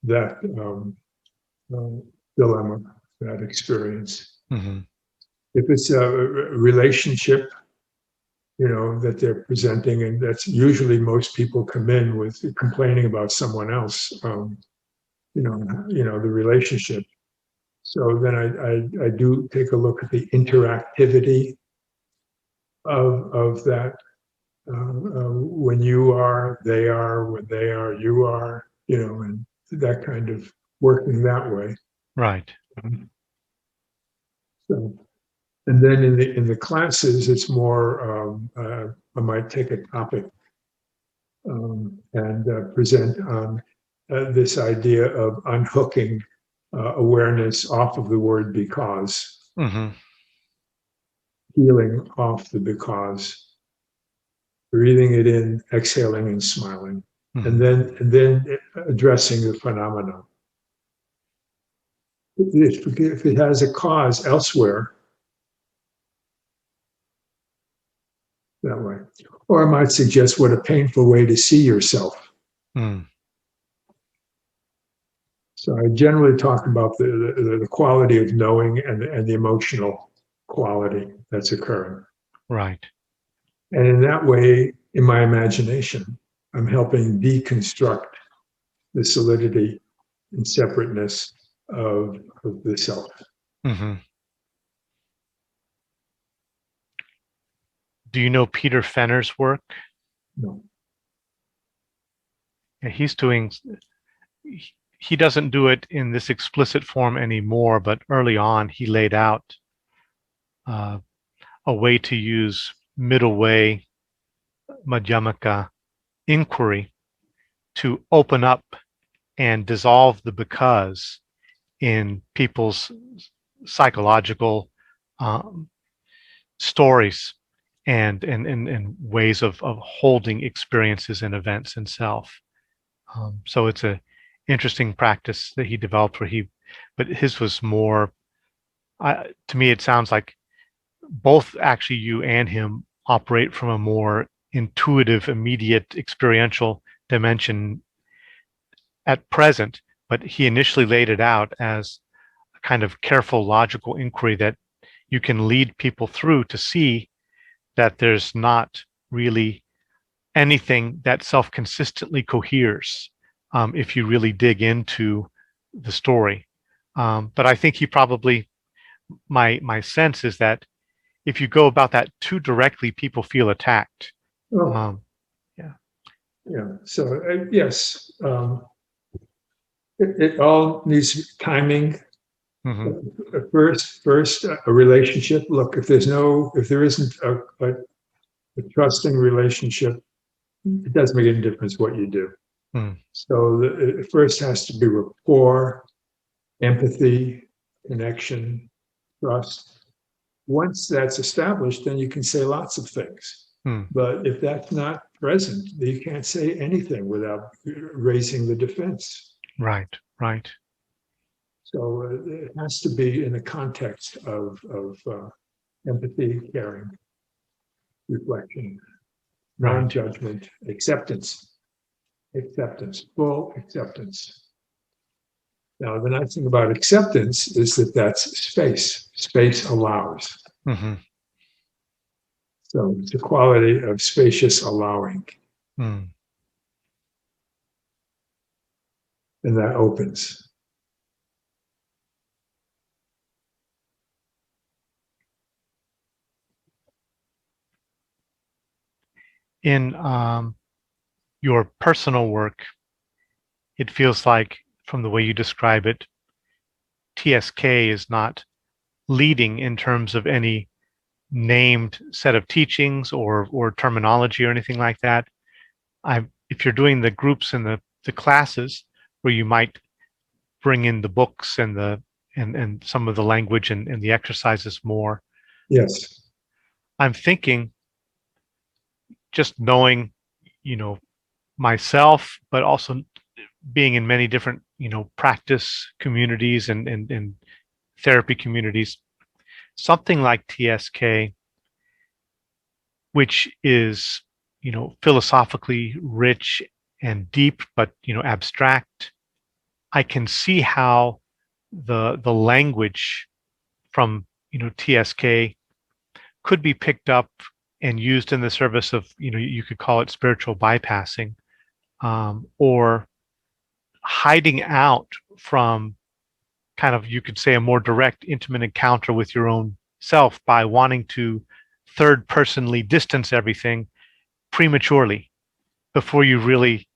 that dilemma, that experience. Mm-hmm. If it's a relationship, that they're presenting, and that's usually most people come in with complaining about someone else, the relationship. So then I do take a look at the interactivity of that. When you are, they are; when they are, you are. And that kind of working that way. Right. So, and then in the classes, it's more. I might take a topic and present on this idea of unhooking awareness off of the word because, Mm-hmm. healing off the because, breathing it in, exhaling and smiling, Mm-hmm. and then addressing the phenomenon. If it has a cause elsewhere, that way. Or I might suggest what a painful way to see yourself. Mm. So I generally talk about the quality of knowing and the emotional quality that's occurring. Right. And in that way, in my imagination, I'm helping deconstruct the solidity and separateness of the self. Mm-hmm. Do you know Peter Fenner's work? No. Yeah, he doesn't do it in this explicit form anymore, but early on he laid out uh, a way to use middle way Madhyamaka inquiry to open up and dissolve the because in people's psychological um, stories and ways of holding experiences and events in self. So it's a interesting practice that he developed but his was more, to me, it sounds like both actually you and him operate from a more intuitive, immediate, experiential dimension at present, but he initially laid it out as a kind of careful, logical inquiry that you can lead people through to see that there's not really anything that self-consistently coheres if you really dig into the story. But I think he probably, my sense is that if you go about that too directly, people feel attacked. Oh, Yeah. yeah. So yes, it all needs timing. Hmm. First, a relationship. Look, if there isn't a trusting relationship, it doesn't make any difference what you do. Mm. So it first has to be rapport, empathy, connection, trust. Once that's established, then you can say lots of things. Mm. But if that's not present, you can't say anything without raising the defense. Right, right. So it has to be in the context of empathy, caring, reflection, Right. non-judgment, acceptance, full acceptance. Now, the nice thing about acceptance is that that's space. Space allows. Hmm. So it's a quality of spacious allowing, Mm. and that opens. In your personal work, it feels like, from the way you describe it, TSK is not leading in terms of any named set of teachings or terminology or anything like that. If you're doing the groups and the classes where you might bring in the books and some of the language and the exercises more, Yes. I'm thinking, just knowing, you know, myself, but also being in many different, practice communities and therapy communities, something like TSK, which is, philosophically rich and deep, but, abstract. I can see how the language from, TSK could be picked up and used in the service of, you could call it spiritual bypassing, or hiding out from kind of, you could say, a more direct, intimate encounter with your own self by wanting to third personally distance everything prematurely before you really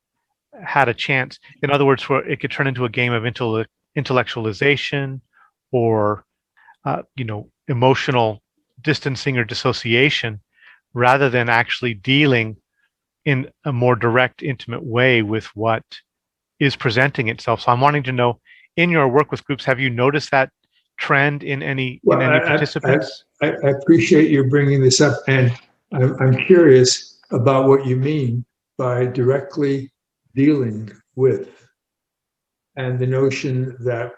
had a chance. In other words, where it could turn into a game of intellectualization or emotional distancing or dissociation, rather than actually dealing in a more direct, intimate way with what is presenting itself. So I'm wanting to know, in your work with groups, have you noticed that trend in any Well, participants? I appreciate you bringing this up, and I'm curious about what you mean by directly dealing with, and the notion that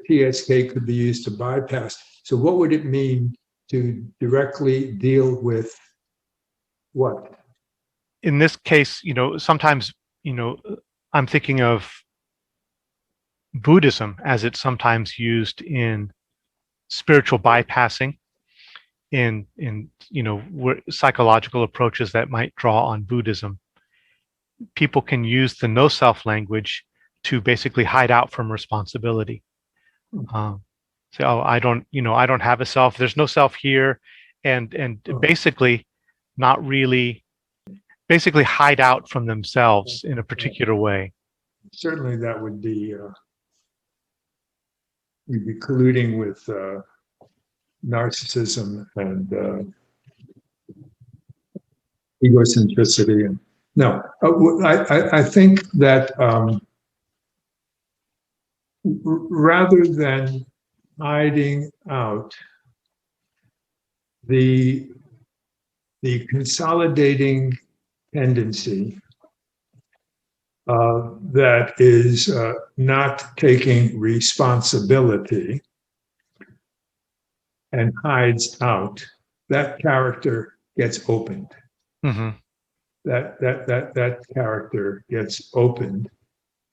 TSK could be used to bypass. So, what would it mean to directly deal with what? In this case, sometimes, I'm thinking of Buddhism as it's sometimes used in spiritual bypassing, in psychological approaches that might draw on Buddhism. People can use the no self language to basically hide out from responsibility. Say, oh, I don't have a self. There's no self here, and basically, not really, basically hide out from themselves in a particular way. Certainly, that would be we'd be colluding with narcissism and egocentricity. And no, I think that rather than hiding out, the consolidating tendency that is not taking responsibility and hides out, that character gets opened. Mm-hmm. That character gets opened.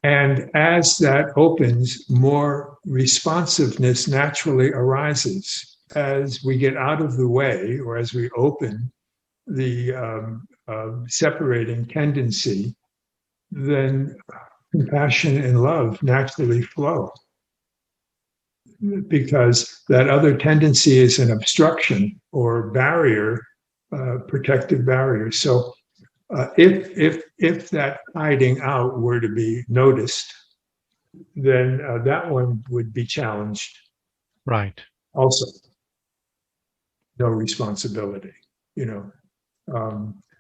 And as that opens, more responsiveness naturally arises. As we get out of the way, or as we open the separating tendency, then compassion and love naturally flow. Because that other tendency is an obstruction or barrier, protective barrier. So if that hiding out were to be noticed, then that one would be challenged. Right. Also, no responsibility.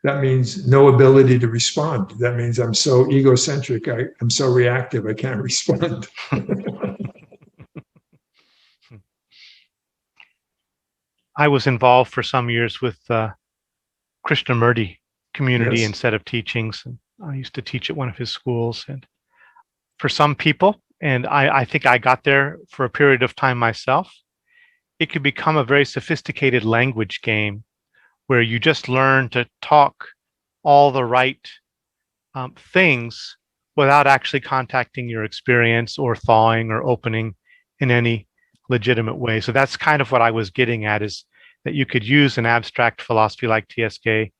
That means no ability to respond. That means I'm so egocentric. I'm so reactive. I can't respond. I was involved for some years with Krishnamurti community Yes. and set of teachings. And I used to teach at one of his schools. And for some people, and I think I got there for a period of time myself, it could become a very sophisticated language game where you just learn to talk all the right things without actually contacting your experience or thawing or opening in any legitimate way. So that's kind of what I was getting at, is that you could use an abstract philosophy like TSK,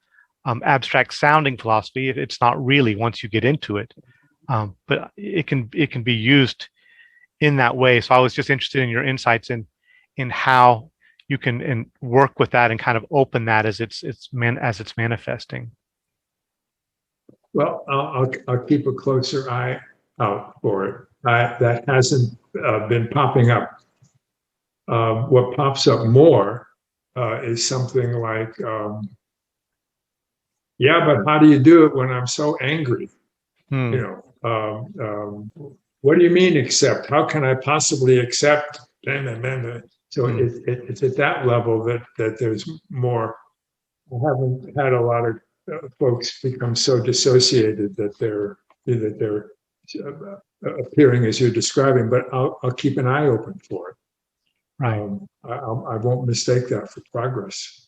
abstract sounding philosophy. It's not really once you get into it, but it can be used in that way. So I was just interested in your insights in how you can work with that and kind of open that as it's manifesting. Well, I'll keep a closer eye out for it. That hasn't been popping up. What pops up more is something like, yeah, but how do you do it when I'm so angry? What do you mean accept? How can I possibly accept? So it's at that level that there's more. I haven't had a lot of folks become so dissociated that they're appearing as you're describing, but I'll keep an eye open for it. Right. I won't mistake that for progress.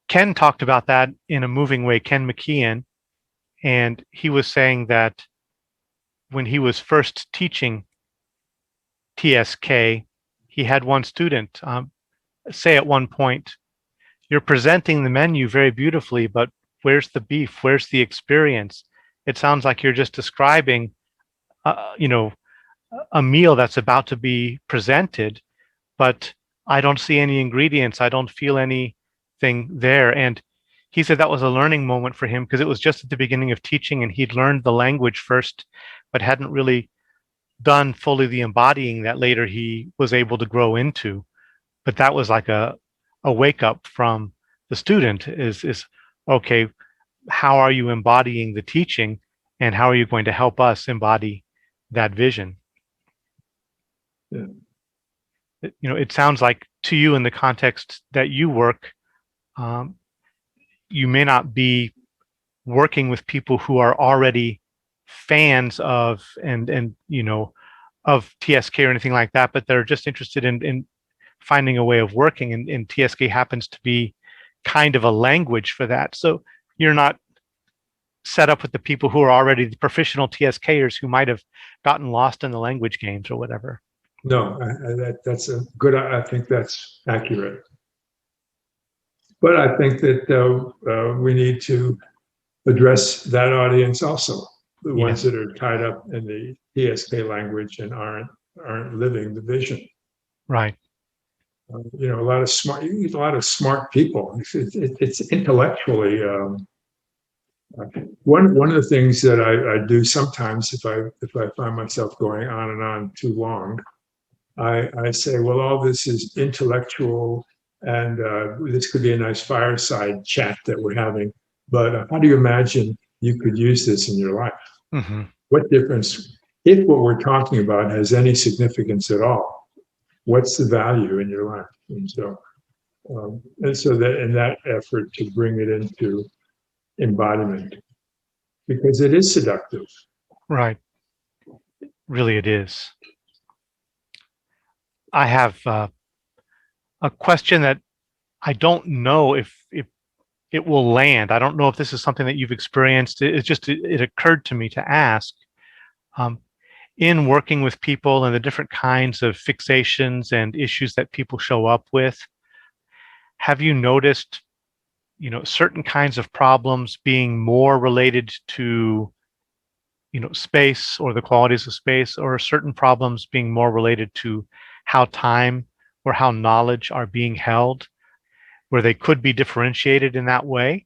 Ken talked about that in a moving way, Ken McKeon, and he was saying that when he was first teaching TSK, he had one student say at one point, "You're presenting the menu very beautifully, but where's the beef? Where's the experience? It sounds like you're just describing, a meal that's about to be presented, but I don't see any ingredients. I don't feel anything there." And he said that was a learning moment for him because it was just at the beginning of teaching and he'd learned the language first, but hadn't really done fully the embodying that later he was able to grow into. But that was like a wake up from the student is okay, how are you embodying the teaching and how are you going to help us embody that vision? Yeah. It sounds like to you in the context that you work, you may not be working with people who are already fans of of TSK or anything like that, but they're just interested in finding a way of working, and TSK happens to be kind of a language for that. So you're not set up with the people who are already the professional TSKers who might have gotten lost in the language games or whatever. No, that's a good. I think that's accurate. But I think that we need to address that audience also, the ones that are tied up in the TSK language and aren't living the vision. Right. A lot of smart people. It's intellectually. One of the things that I do sometimes, if I find myself going on and on too long, I say, well, all this is intellectual, and this could be a nice fireside chat that we're having. But how do you imagine you could use this in your life? Mm-hmm. What difference, if what we're talking about has any significance at all? what's the value in your life? And so that in that effort to bring it into embodiment, because it is seductive. Right. Really, it is. I have a question that I don't know if it will land. I don't know if this is something that you've experienced. It occurred to me to ask. In working with people and the different kinds of fixations and issues that people show up with, have you noticed, certain kinds of problems being more related to, space or the qualities of space, or certain problems being more related to how time or how knowledge are being held, where they could be differentiated in that way?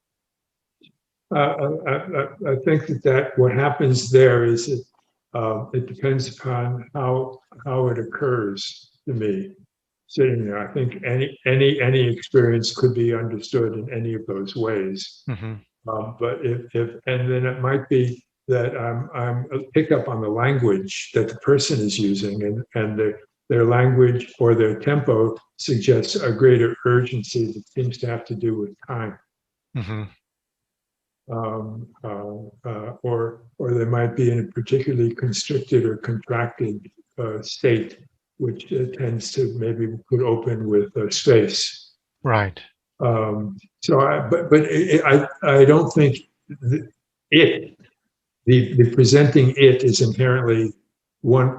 I think that what happens there is it depends upon how it occurs to me sitting there. I think any experience could be understood in any of those ways. Mm-hmm. But if and then it might be that I'm pick up on the language that the person is using, and their language or their tempo suggests a greater urgency that seems to have to do with time. Mm-hmm. Or they might be in a particularly constricted or contracted state, which tends to maybe could open with space. Right. I don't think the presenting it is inherently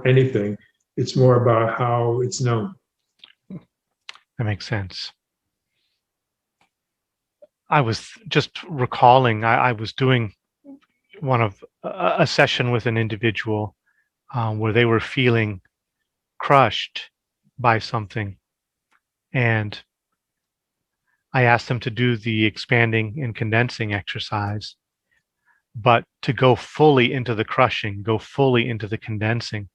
anything. It's more about how it's known. That makes sense. I was just recalling, I was doing a session with an individual where they were feeling crushed by something. And I asked them to do the expanding and condensing exercise, but to go fully into the crushing, go fully into the condensing,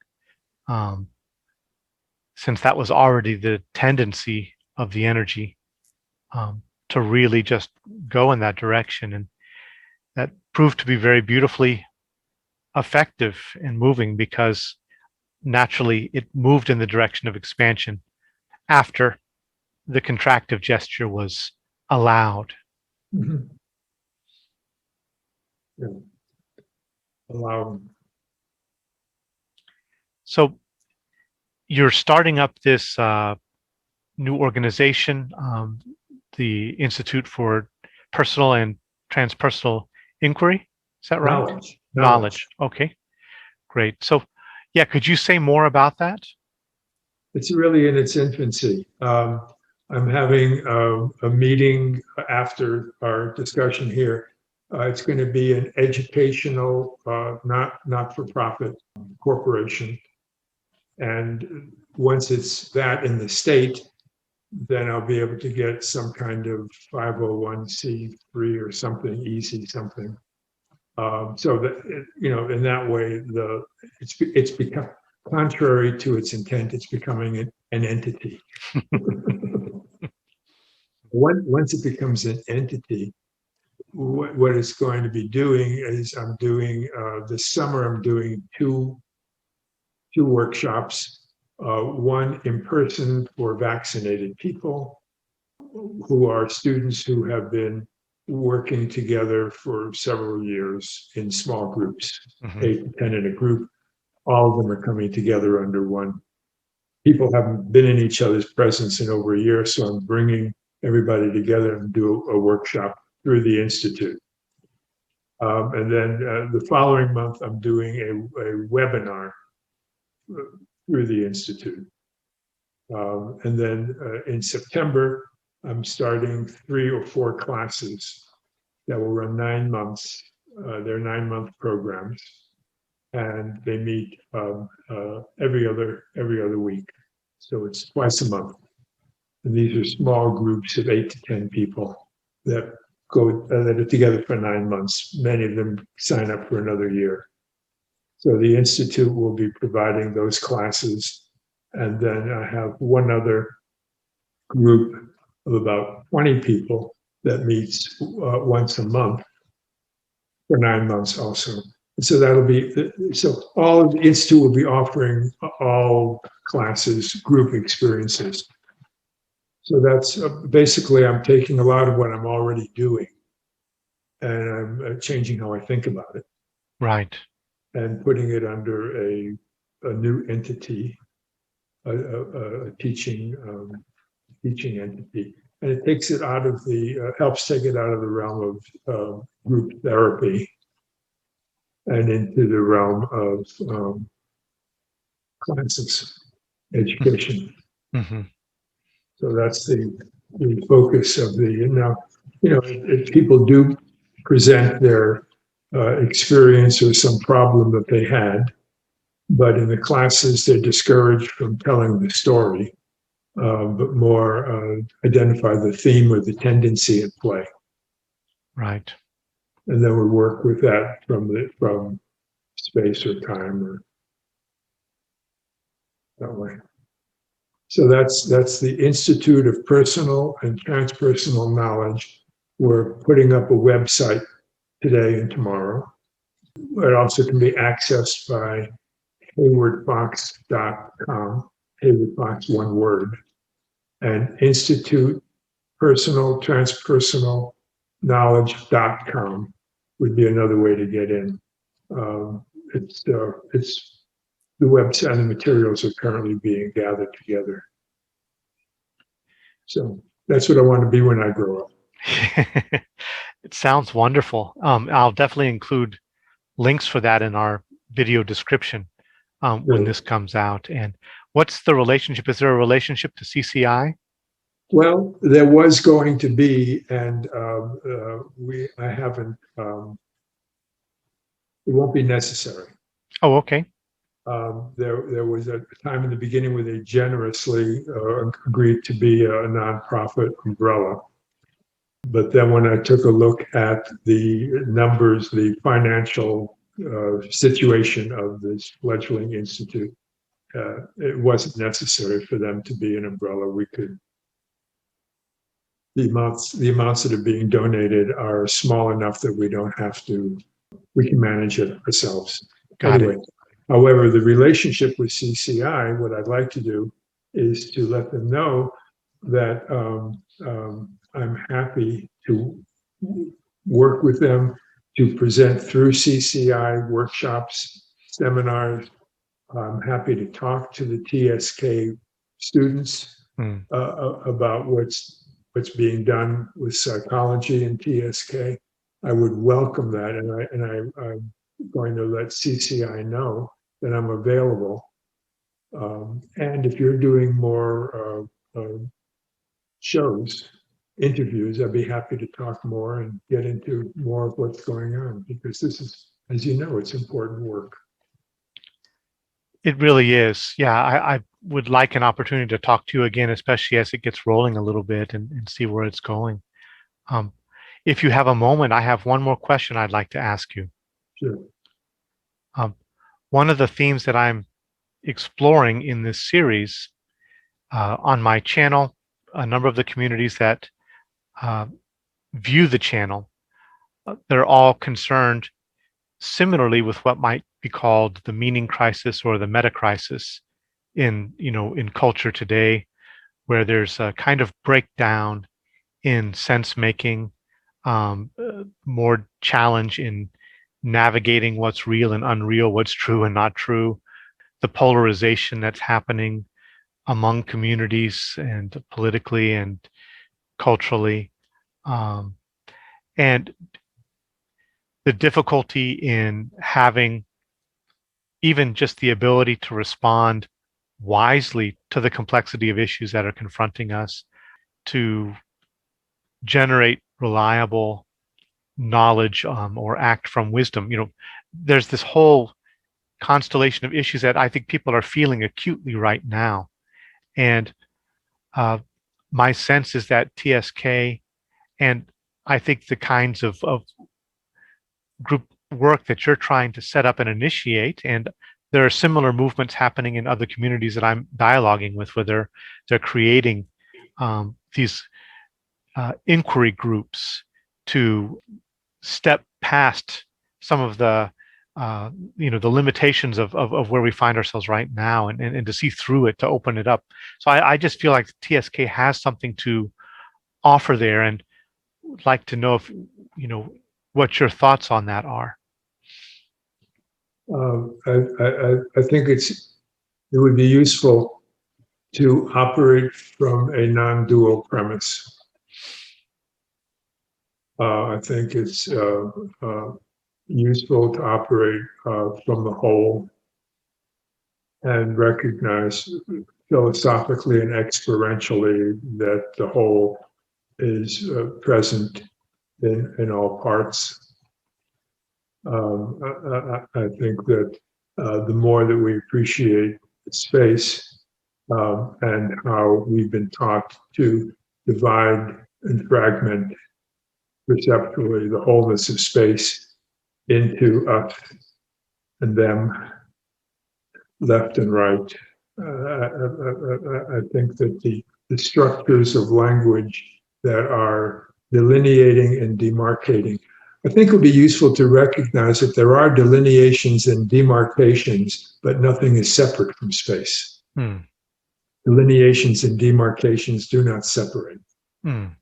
since that was already the tendency of the energy, to really just go in that direction. And that proved to be very beautifully effective and moving, because naturally it moved in the direction of expansion after the contractive gesture was allowed. Mm-hmm. Yeah. Allow. So you're starting up this new organization, the Institute for Personal and Transpersonal Inquiry. Is that right? Knowledge. Okay, great. So, yeah, could you say more about that? It's really in its infancy. I'm having a meeting after our discussion here. It's going to be an educational, not-for-profit corporation. And once it's that in the state, then I'll be able to get some kind of 501c3 or something, easy something. So that, in that way, it's become, contrary to its intent, it's becoming an entity. Once it becomes an entity, what it's going to be doing is I'm doing this summer. I'm doing two workshops. One in person for vaccinated people who are students who have been working together for several years in small groups, 8 to 10 in a group. All of them are coming together under one. People haven't been in each other's presence in over a year, so I'm bringing everybody together and do a workshop through the Institute. And then the following month, I'm doing a webinar through the Institute. And then in September, I'm starting 3 or 4 classes that will run 9 months. They're 9-month programs, and they meet every other week. So it's twice a month. And these are small groups of 8 to 10 people that are together for 9 months. Many of them sign up for another year. So the Institute will be providing those classes. And then I have one other group of about 20 people that meets once a month for 9 months also. So that'll be, so all of the Institute will be offering all classes, group experiences. So that's basically, I'm taking a lot of what I'm already doing and I'm changing how I think about it Right. and putting it under a new entity, a teaching entity. And it takes it out of helps take it out of the realm of group therapy and into the realm of classes, education. Mm-hmm. So that's the focus of now, if people do present their experience or some problem that they had, but in the classes, they're discouraged from telling the story, but more identify the theme or the tendency at play. Right. And then we work with that from space or time or that way. So that's the Institute of Personal and Transpersonal Knowledge. We're putting up a website today and tomorrow. It also can be accessed by haywardfox.com, Hayward Fox, one word, and Institute Personal Transpersonal Knowledge.com would be another way to get in. It's the website and the materials are currently being gathered together. So that's what I want to be when I grow up. It sounds wonderful. I'll definitely include links for that in our video description when this comes out. And what's the relationship? Is there a relationship to CCI? Well, there was going to be, and I haven't. It won't be necessary. Oh, okay. There was a time in the beginning where they generously agreed to be a nonprofit umbrella. But then when I took a look at the numbers, the financial situation of this fledgling institute, it wasn't necessary for them to be an umbrella. The amounts that are being donated are small enough that we can manage it ourselves. Got it. However, the relationship with CCI, what I'd like to do is to let them know that I'm happy to work with them to present through CCI workshops, seminars. I'm happy to talk to the TSK students about what's being done with psychology in TSK. I would welcome that, and I'm going to let CCI know that I'm available. And if you're doing more shows, interviews, I'd be happy to talk more and get into more of what's going on, because this is, as you know, it's important work. It really is. Yeah, I would like an opportunity to talk to you again, especially as it gets rolling a little bit and see where it's going. If you have a moment, I have one more question I'd like to ask you. Sure. One of the themes that I'm exploring in this series on my channel, a number of the communities that view the channel, they're all concerned similarly with what might be called the meaning crisis or the meta crisis in culture today, where there's a kind of breakdown in sense making, more challenge in navigating what's real and unreal, what's true and not true, the polarization that's happening among communities and politically and culturally, and the difficulty in having even just the ability to respond wisely to the complexity of issues that are confronting us, to generate reliable knowledge or act from wisdom. There's this whole constellation of issues that I think people are feeling acutely right now. And my sense is that TSK and I think the kinds of group work that you're trying to set up and initiate, and there are similar movements happening in other communities that I'm dialoguing with, where they're creating these inquiry groups to step past some of the the limitations of where we find ourselves right now, and to see through it, to open it up. So I just feel like TSK has something to offer there, and would like to know if what your thoughts on that are. I think it would be useful to operate from a non-dual premise. I think it's useful to operate from the whole and recognize philosophically and experientially that the whole is present in all parts. I think that the more that we appreciate space and how we've been taught to divide and fragment perceptually the wholeness of space into us and them, left and right. I think that the structures of language that are delineating and demarcating, I think it would be useful to recognize that there are delineations and demarcations, but nothing is separate from space. Delineations and demarcations do not separate. And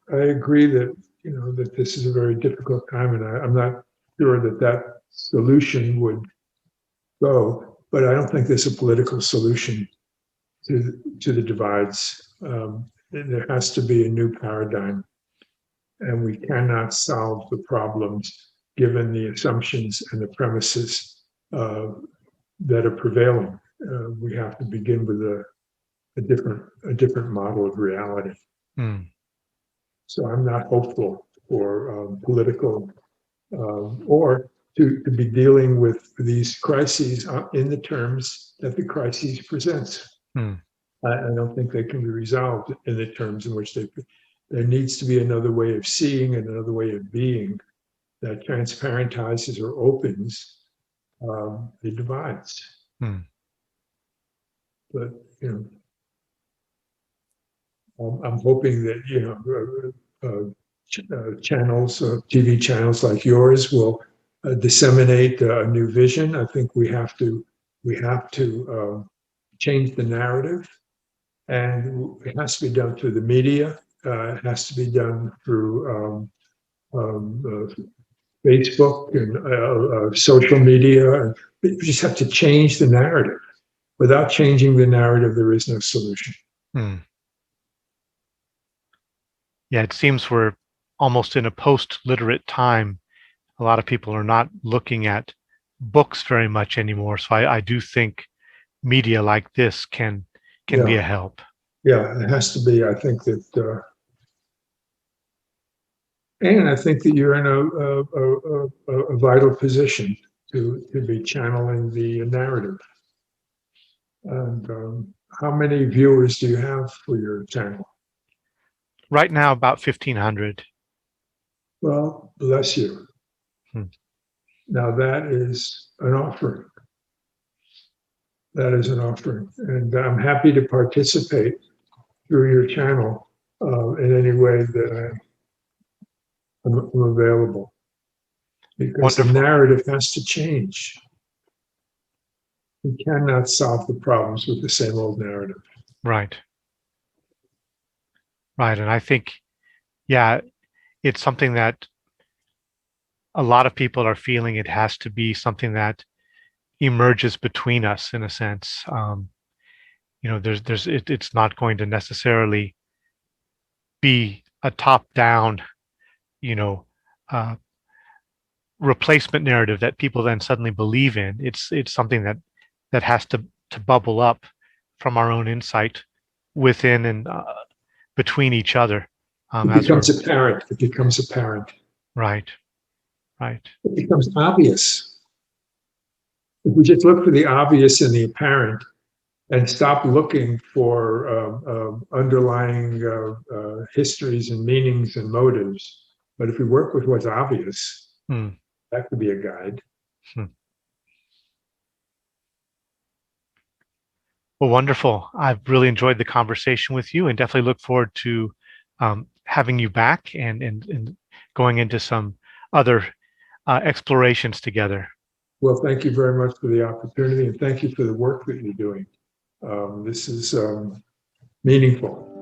I agree that that this is a very difficult time, and I'm not sure that solution would go. But I don't think there's a political solution to the divides. There has to be a new paradigm, and we cannot solve the problems given the assumptions and the premises that are prevailing. We have to begin with a different model of reality. So I'm not hopeful for political or to be dealing with these crises in the terms that the crises presents. I don't think they can be resolved in the terms in which there needs to be another way of seeing and another way of being that transparentizes or opens the divides. But I'm hoping that channels, TV channels like yours, will disseminate a new vision. I think we have to change the narrative, and it has to be done through the media. It has to be done through Facebook and social media. We just have to change the narrative. Without changing the narrative, there is no solution. Yeah, it seems we're almost in a post-literate time. A lot of people are not looking at books very much anymore. So I do think media like this can be a help. Yeah, it has to be. I think that, and I think that you're in a vital position to be channeling the narrative. And how many viewers do you have for your channel? Right now, about 1,500. Well, bless you. Now that is an offering. That is an offering. And I'm happy to participate through your channel in any way that I'm available. Because Wonderful. the narrative has to change. We cannot solve the problems with the same old narrative. Right. And I think, yeah, it's something that a lot of people are feeling. It has to be something that emerges between us, in a sense. It's not going to necessarily be a top-down, replacement narrative that people then suddenly believe in. It's something that has to bubble up from our own insight within and between each other. It becomes apparent. It becomes apparent. Right. It becomes obvious. If we just look for the obvious and the apparent and stop looking for underlying histories and meanings and motives, but if we work with what's obvious, that could be a guide. Well, wonderful. I've really enjoyed the conversation with you, and definitely look forward to having you back and going into some other explorations together. Well, thank you very much for the opportunity, and thank you for the work that you're doing. This is meaningful.